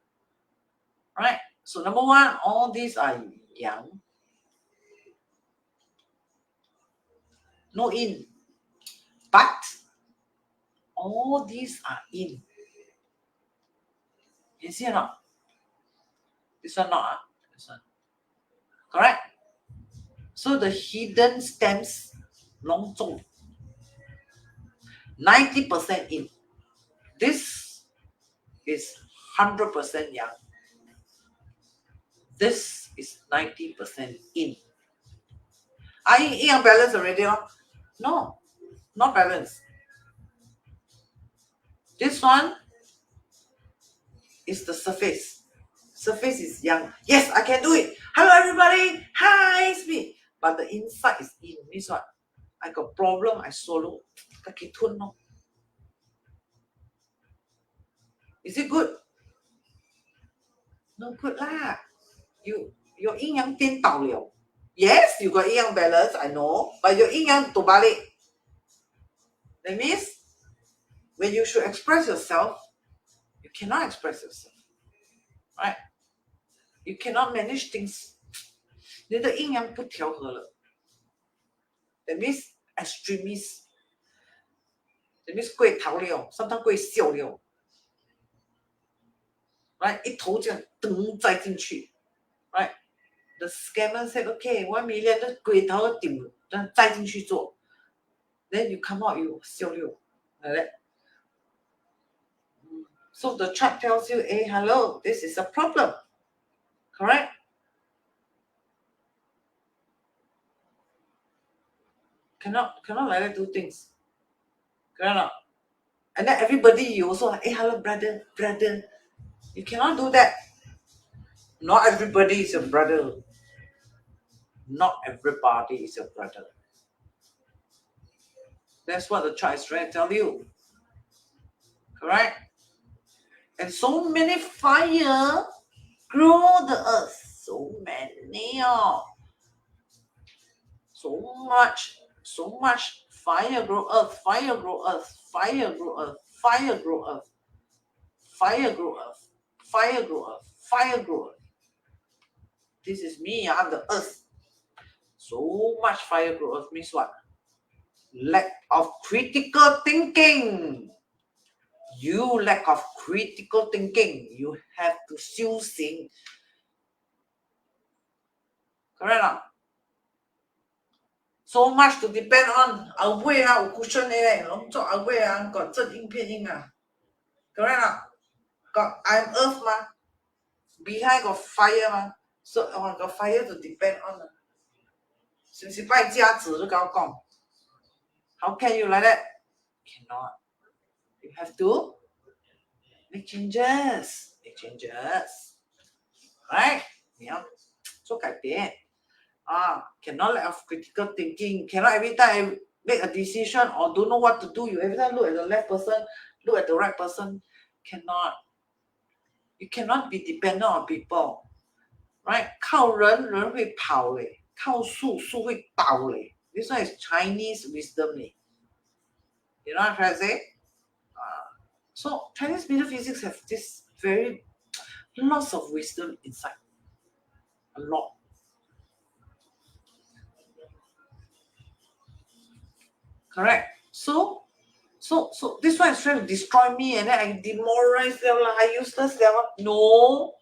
Right? So number one, all these are young. No in. But all these are in. You see or not? This one not. This one. Correct? So the hidden stems, long zone, 90% in. This is 100% young. This is 90% in. Are you in balance already? No, not balance. This one is the surface. Surface is young. Yes, I can do it. Hello, everybody. Hi, it's me. But the inside is in. Means what? I got problem, I swallow. Is it good? No good lah. Your yin yang 颠倒了. Yes, you got yin yang balance, I know. But your yin yang terbalik. That means when you should express yourself, you cannot express yourself. Right? You cannot manage things. 你的阴阳不调和了. That means extremist. That means 过头了, sometimes 过笑了. Right? 一头这样噔栽进去. Right? The scammer said, okay, 1 million 都过头丢了, 栽进去做. Then you come out, you 笑了. Like that. So the chart tells you, hey, hello, this is a problem. Correct? Cannot like that do things. Correct? And then everybody, you also, hey, hello, brother. You cannot do that. Not everybody is your brother. Not everybody is your brother. That's what the chart is trying to tell you. Correct? And so many fire grow the earth. So many. So much fire grow earth. Fire grow earth. Fire grow earth. Fire grow earth. Fire grow earth. Fire grow earth. Fire grow earth. This is me, I'm the earth. So much fire grow earth means what? Lack of critical thinking. You lack of critical thinking. You have to still think. Correct not? So much to depend on. Away有 cushion 的，拢做 away got 正印偏印Correct not? Got I'm earth 嘛 ，behind got fire 嘛 ，so got fire to depend on 是不是败家子都跟我讲 ？How can you like that? Cannot. You have to make changes. Right? 你要做改变。Cannot lack of critical thinking. Cannot every time make a decision or don't know what to do. You every time look at the left person, look at the right person. Cannot. You cannot be dependent on people. Right? 靠人会跑嘞，靠树会倒嘞。This one is Chinese wisdom嘞。You know what I'm trying to say? So Chinese metaphysics have this very lots of wisdom inside. A lot. Correct. So this one is trying to destroy me and then I demoralize them, I useless them. No,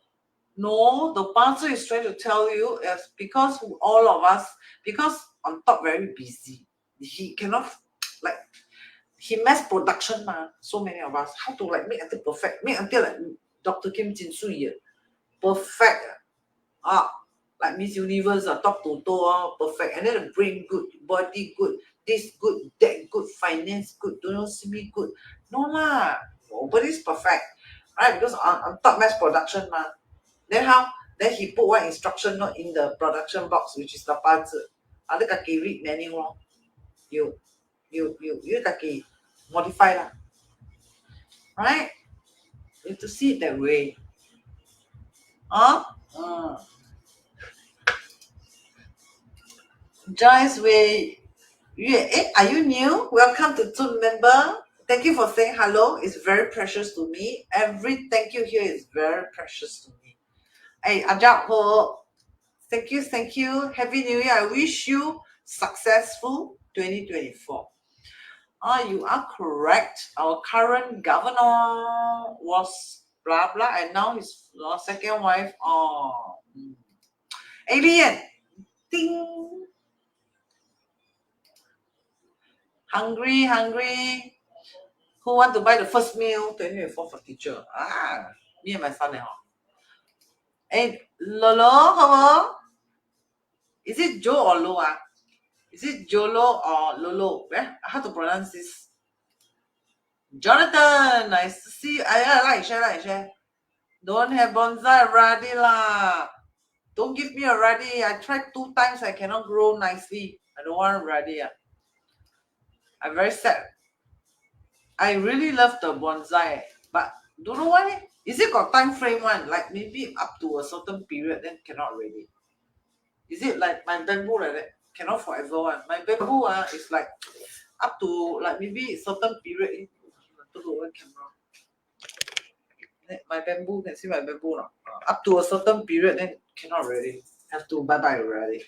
the Bazi is trying to tell you is because all of us, because on top very busy, he cannot like he mass production so many of us, how to like make until perfect, make until like Dr. Kim Jin Sui perfect. Like Miss Universe, top to toe, perfect. And then the brain good, body good, this good, that good, finance good, don't know, semi good. No lah, nobody's perfect. Right? Because on top mass production ma. Then how? Then he put one instruction note in the production box, which is the 八字. Ada kaki read manual. You kaki modify lah. Right? You have to see it that way. Joyce Wei Yue, are you new? Welcome to Zoom member. Thank you for saying hello. It's very precious to me. Every thank you here is very precious to me. Hey, Ajak Ho. Thank you. Happy New Year. I wish you successful 2024. You are correct. Our current governor was blah blah, and now his second wife. Alien. Ding. Hungry. Who want to buy the first meal? 2024 for teacher. Me and my son. Hey, Lolo, hello. Is it Joe or Lo? Is it Jolo or Lolo? How to pronounce this? Jonathan, nice to see you. Like share. Don't have bonsai already lah. Don't give me already. I tried 2 times. I cannot grow nicely. I don't want already. I'm very sad. I really love the bonsai, but don't know why. Is it got time frame one? Like maybe up to a certain period, then cannot already. Is it like my bamboo like that? Cannot forever one. My bamboo is like up to like maybe certain period. My bamboo, can see my bamboo now. Up to a certain period, then cannot already. Have to bye already.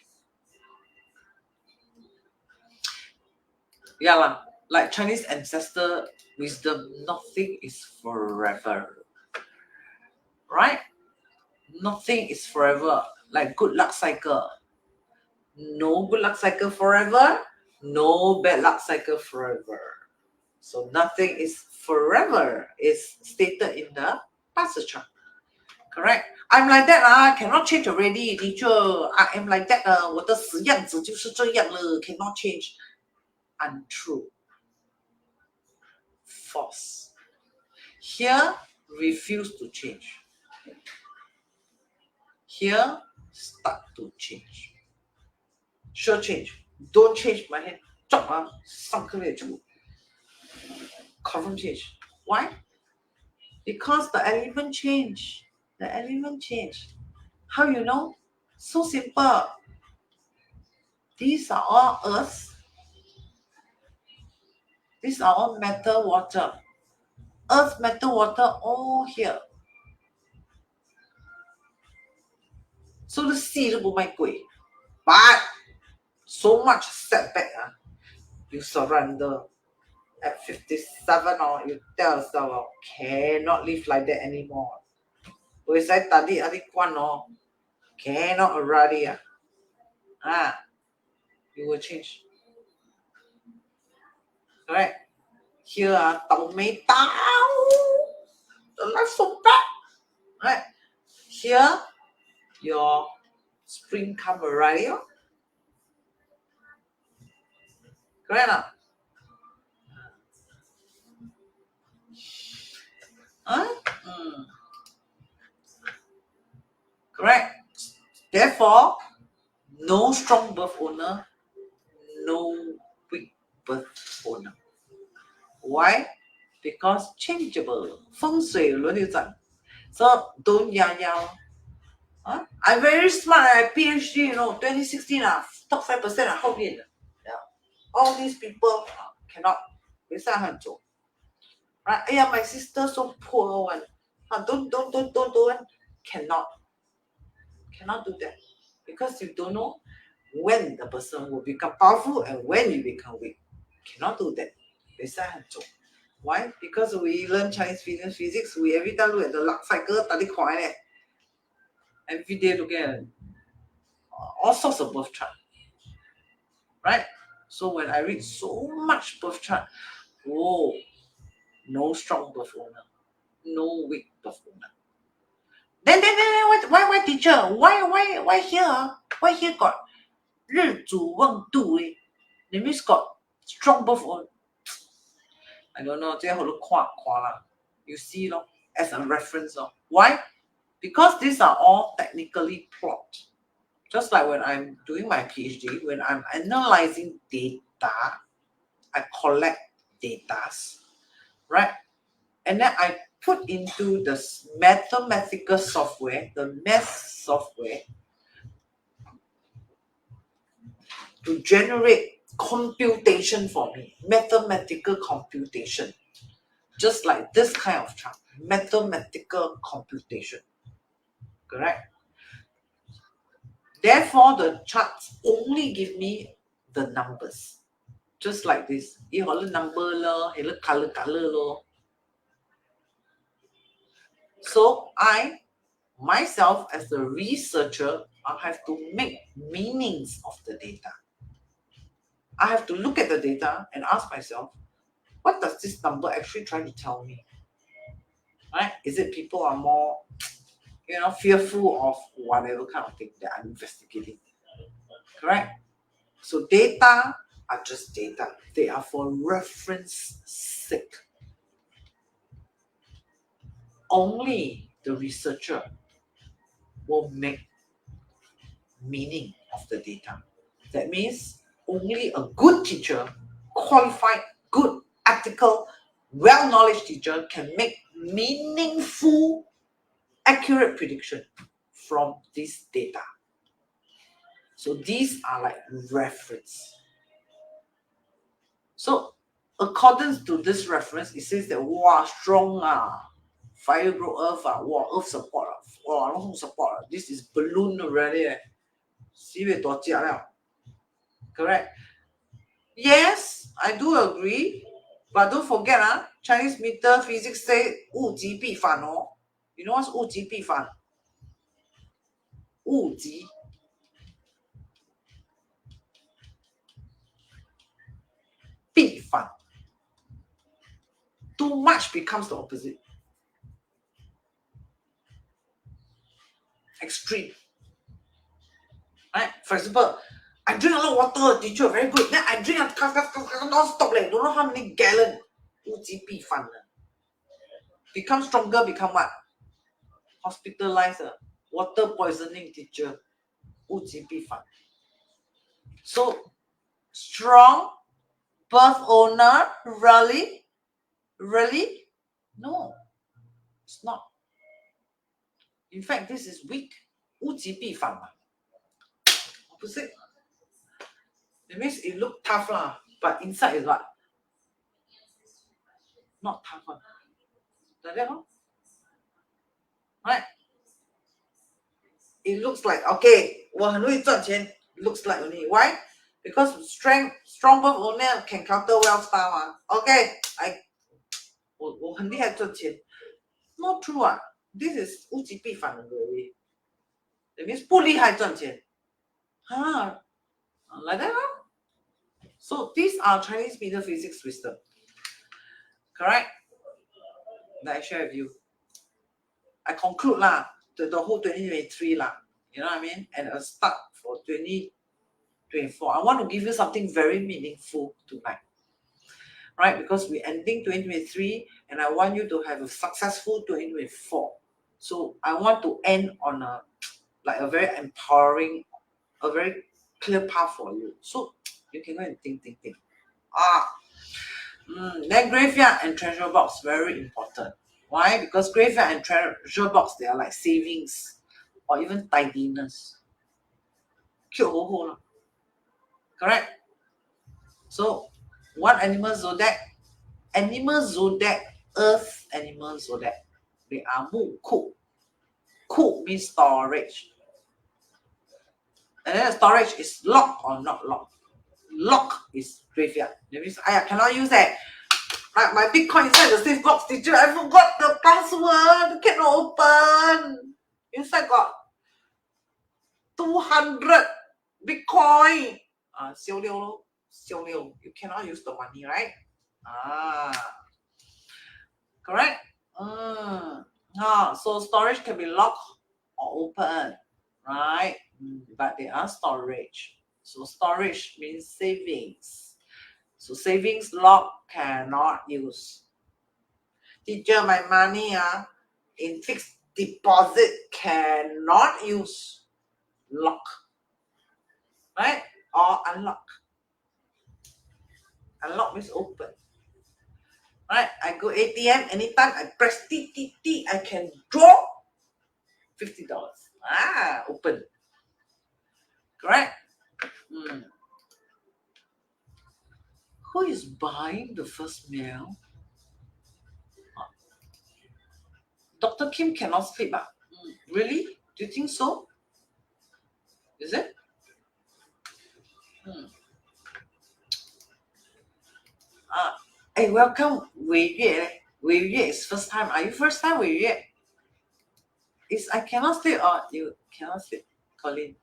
Yeah lah. Like Chinese ancestor wisdom, nothing is forever. Right? Nothing is forever. Like good luck cycle. No good luck cycle forever. No bad luck cycle forever. So nothing is forever. Is stated in the passage chart. Correct? I'm like that cannot change already, teacher. I am like that 我的死样子就是这样了 cannot change. Untrue. False. Here, refuse to change. Here, start to change. Sure change. Don't change my hand. 上个月就 confirm change. Why? Because the element change. The element change. How you know? So simple. These are all earth. These are all metal, water. Earth, metal, water, all here. So the sea 都不卖贵 but so much setback you surrender at 57 you tell yourself cannot live like that anymore. Saya tadi adik kuan cannot already you will change. Correct? Here tao mei tao the life so bad. Right? Here your spring come already. Correct? Correct? Therefore, no strong birth owner, no weak birth owner. Why? Because changeable. 风水轮流转. So don't yao. I'm very smart. I PhD, 2016 top 5% 后面的. All these people cannot. 没上很久. Right? My sister so poor one. Don't. Cannot do that. Because you don't know when the person will become powerful and when you become weak. Cannot do that. 没上很久. Why? Because we learn Chinese physics, we every time look at the luck cycle, every day look at all sorts of birth chart. Right? So when I read so much birth chart, no strong birth owner, no weak birth owner. Then why teacher? Why here? Why here got 日主旺度eh? That means got strong birth on. I don't know, 这好多看啦. You see lo, as a reference lo. Why? Because these are all technically plot. Just like when I'm doing my PhD, when I'm analyzing data, I collect data, right? And then I put into the mathematical software, the math software, to generate computation for me, mathematical computation. Just like this kind of chart, mathematical computation. Correct? Therefore, the charts only give me the numbers. Just like this. It has a number, color lo. So I, myself as the researcher, I have to make meanings of the data. I have to look at the data and ask myself, what does this number actually try to tell me? Right? Is it people are more, fearful of whatever kind of thing that I'm investigating? Correct? So data are just data. They are for reference sake. Only the researcher will make meaning of the data. That means only a good teacher, qualified, good, ethical, well-knowledge teacher can make meaningful, accurate prediction from this data. So these are like reference. So according to this reference, it says that strong fire grow earth earth support long support this is balloon already. Correct? Yes, I do agree. But don't forget, Chinese meter physics say 物极必反 oh. You know what's 物极必反? 物极必反. Too much becomes the opposite. Extreme. Right? For example, I drink a lot of water, teacher, very good. Then I drink non-stop, don't know how many gallons. 物极必反. Become stronger, become what? Hospitalized. Water poisoning, teacher. 物极必反. So, strong birth owner, really? Really? No, it's not. In fact, this is weak. 物极必反嘛. Opposite. It means it look tough lah, but inside is what? Not tough one. Like that, huh? Right? It looks like, okay, 我很容易赚钱. Looks like only. Why? Because strong birth owner can counter well star嘛. Okay, 我很厉害赚钱. Not true ah. This is 物极必反 already. That means 不厉害赚钱. Like that, huh? So these are Chinese metaphysics wisdom. Correct? That I share with you. I conclude the whole 2023 You know what I mean? And a start for 2024. I want to give you something very meaningful tonight. Right? Because we're ending 2023 and I want you to have a successful 2024. So I want to end on a very empowering, a very clear path for you. So you can go and think. Then graveyard and treasure box, very important. Why? Because graveyard and treasure box, they are like savings or even tidiness. Correct? So, what animal zodiac? Animal zodiac, earth animal zodiac. They are 木库. Ku means storage. And then the storage is locked or not locked. Lock is graveyard. That means I cannot use that. My Bitcoin inside the safe box, teacher. I forgot the password. Cannot open. Inside got 200 Bitcoin. 修六咯, 修六. You cannot use the money, right? Correct? So storage can be locked or open, right? But they are storage. So storage means savings. So savings lock cannot use. Teacher, my money in fixed deposit cannot use. Lock, right? Or unlock. Unlock means open. Right? I go ATM anytime I press T T T, I can draw $50. Open. Correct? Who is buying the first meal? Dr. Kim cannot sleep. Really? Do you think so? Is it? Hey, welcome Wei Yue. Wei Yue is first time. Are you first time Wei Yue? Is I cannot sleep or you cannot sleep, Colin?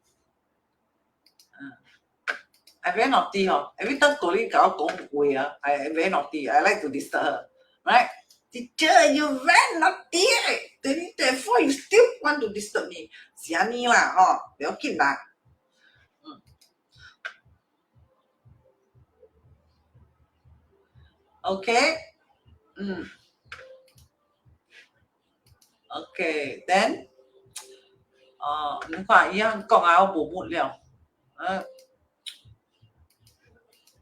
I very naughty. Every time Colin got Wei, I very naughty. I like to disturb her. Right? Teacher, you very naughty. 2024, you still want to disturb me. Siani lah, okay lah. Okay. Okay, then 你看伊样讲我无木了，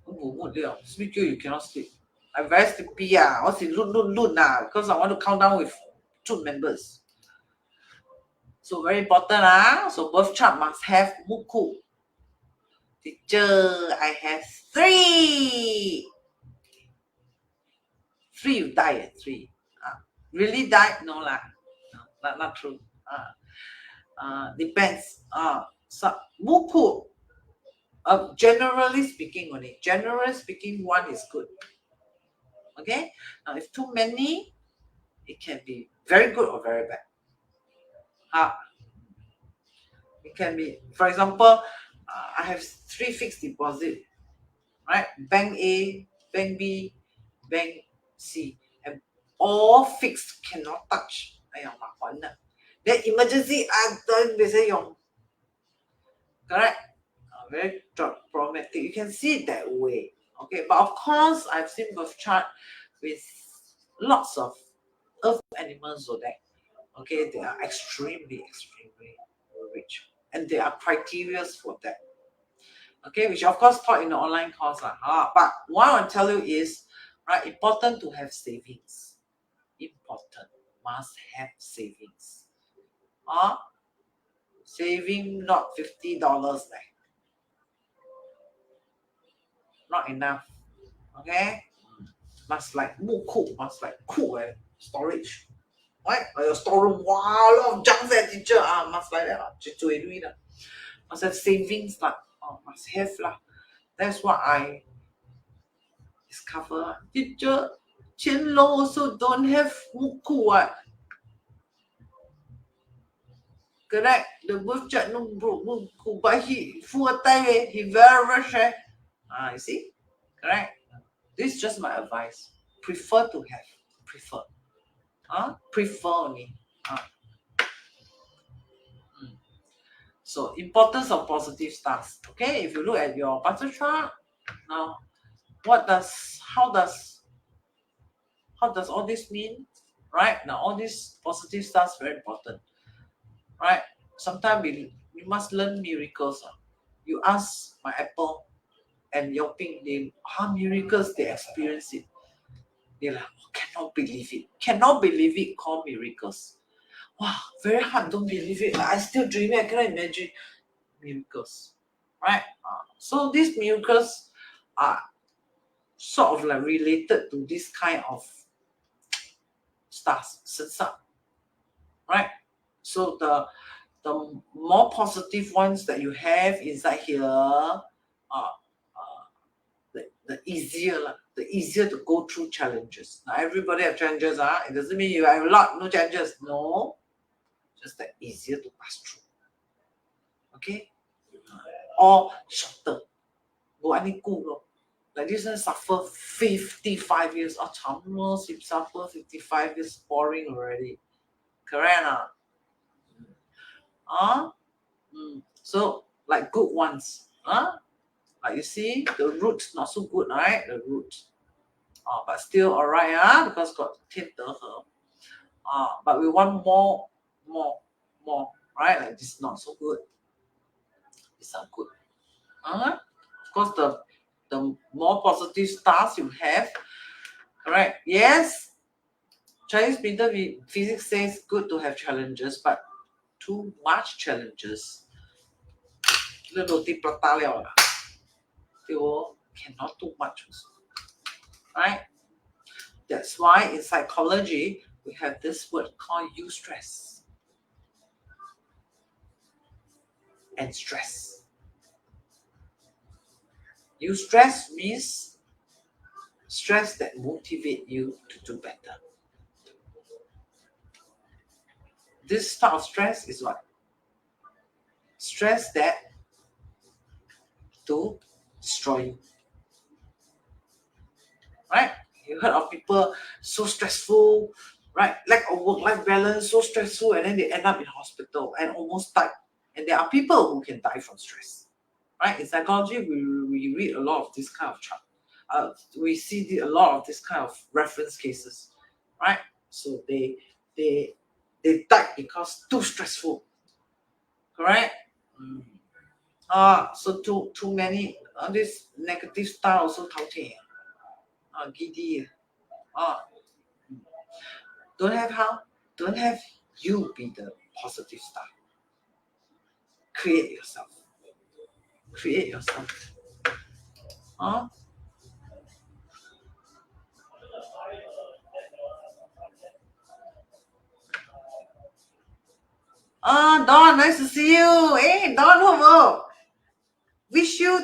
我无木了 ，sleep you cannot sleep. I very sleepy 我是论because I want to count down with 2 members. So very important So birth chart must have muku. Teacher, I have 3. 3 you die 3. Really died? No lah. No, not true. Depends. So muku. Generally speaking only. Generally speaking, 1 is good. Okay? Now if too many, it can be very good or very bad. It can be, for example, I have 3 fixed deposit, right? Bank A, Bank B, Bank C, and all fixed cannot touch. Then emergency correct? Very problematic. You can see it that way. Okay, but of course, I've seen birth chart with lots of earth animals zodiac. Okay, they are extremely rich, and there are criteria for that. Okay, which of course taught in the online course. But what I want to tell you is, right, important to have savings. Important, must have savings. Saving not $50 not enough. Okay, must like muku, must like cool storage. Right? Or your storeroom, wow, a lot of junk there, teacher. Must like that. Must have savings must have lah. That's what I discover. Teacher, Qianlong also don't have muku what? Correct. The birth chart no muku, but he full time he very rush. You see? Correct. This is just my advice. Prefer to have. Prefer. Prefer only. So importance of positive stars. Okay, if you look at your birth chart now, how does all this mean? Right now, all these positive stars very important. Right? Sometimes we must learn miracles. You ask my apple and your pink, miracles they experience it. They're like, cannot believe it. Cannot believe it. Call miracles. Wow, very hard. Don't believe it. I still dreaming. I cannot imagine miracles. Right? So these miracles are sort of like related to this kind of stars, sensa. Right? So the more positive ones that you have inside here, the easier to go through challenges. Now everybody have challenges. It doesn't mean you have a lot, no challenges. No, just that easier to pass through. Okay, or shorter. Go any cool. Like this one suffer 55 years. Suffer 55 years, boring already. Correct. So like good ones. Like you see, the root not so good, right? The root. But still alright, because got 天德合. But we want more, right? Like this not so good. It's not good. Of course, the more positive stars you have, correct? Yes, Chinese physics says good to have challenges, but too much challenges. Cannot too much also. Right? That's why in psychology we have this word called eustress and stress. Eustress means stress that motivate you to do better. This type of stress is what? Stress that to destroy you. Right? You heard of people so stressful, right? Lack of work-life balance, so stressful, and then they end up in hospital and almost died. And there are people who can die from stress. Right? In psychology, we read a lot of this kind of chart. We see a lot of this kind of reference cases. Right? So they died because too stressful. Correct? So too many this negative style also taoting. Giddy. Don't have you be the positive star. Create yourself. Dawn, nice to see you. Hey, Dawn, hello.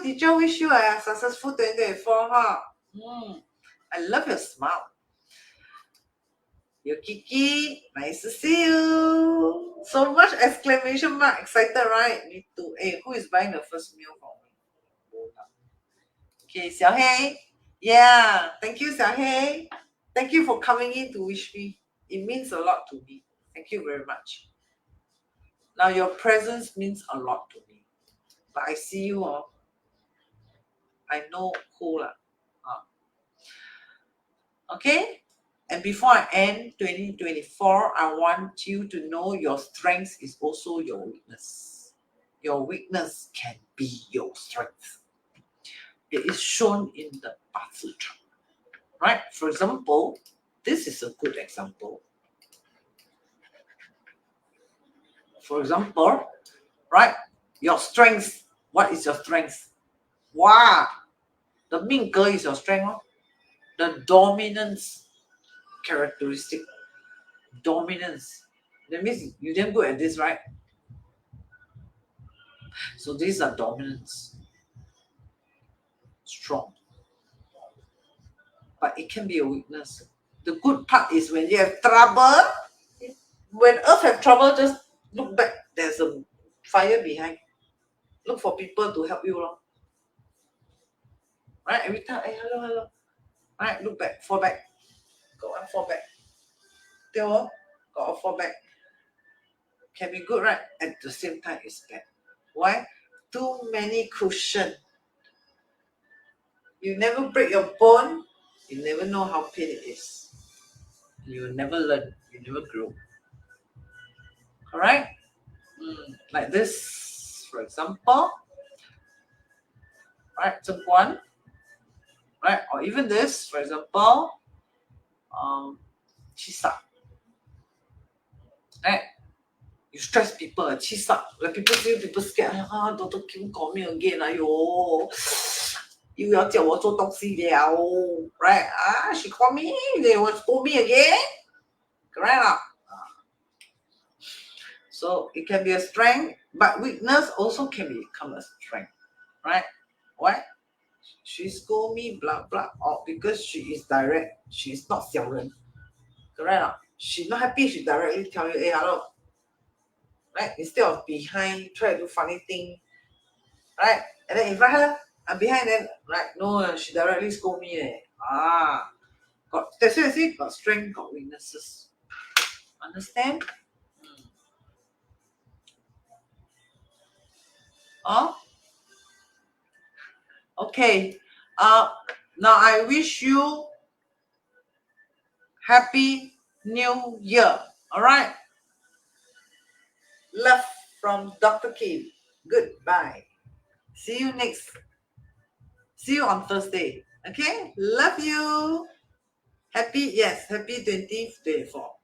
Teacher wish you a successful 2024, I love your smile. Yo, Kiki, nice to see you. So much exclamation mark, excited, right? Me too. Hey, who is buying the first meal for me? Okay, Xiaohei. Yeah, thank you, Xiaohei. Thank you for coming in to wish me. It means a lot to me. Thank you very much. Now, your presence means a lot to me. But I see you all. I know who lah. Okay? And before I end 2024, I want you to know your strength is also your weakness. Your weakness can be your strength. It is shown in the Bazi chart. Right? For example, this is a good example. For example, right? Your strength. What is your strength? Wow! The Ming Ge is your strength. The dominance characteristic. Dominance. That means you're damn good at this, right? So these are dominance. Strong. But it can be a weakness. The good part is when you have trouble, when Earth have trouble, just look back. There's a fire behind. Look for people to help you. Right? Every time, hey, hello. Right? Look back, fall back. Got one fall back. Got a fall back. Can be good, right? At the same time, it's bad. Why? Too many cushion. You never break your bone, you never know how pain it is. You never learn, you never grow. Alright? Like this, for example. Right, Zhengguan. Right? Or even this, for example, Chisa. Right? You stress people, Chisa. Like people scared, Dr. Kim call me again, you 要叫我做东西了 right? She called me, they want to call me again. Correct? So it can be a strength, but weakness also can become a strength, right? Why? She scold me, blah blah, or because she is direct, she is not 小人. Correct? She's not happy, she directly tell you, hey, hello. Right? Instead of behind, try to do funny thing. Right? And then in front her, I'm behind then, right? No, she directly scold me. That's why I say got strength, got weaknesses. Understand? Oh, okay. Now I wish you happy new year. All right. Love from Dr. Kim. Goodbye. See you on Thursday. Okay. Love you. Happy 2024.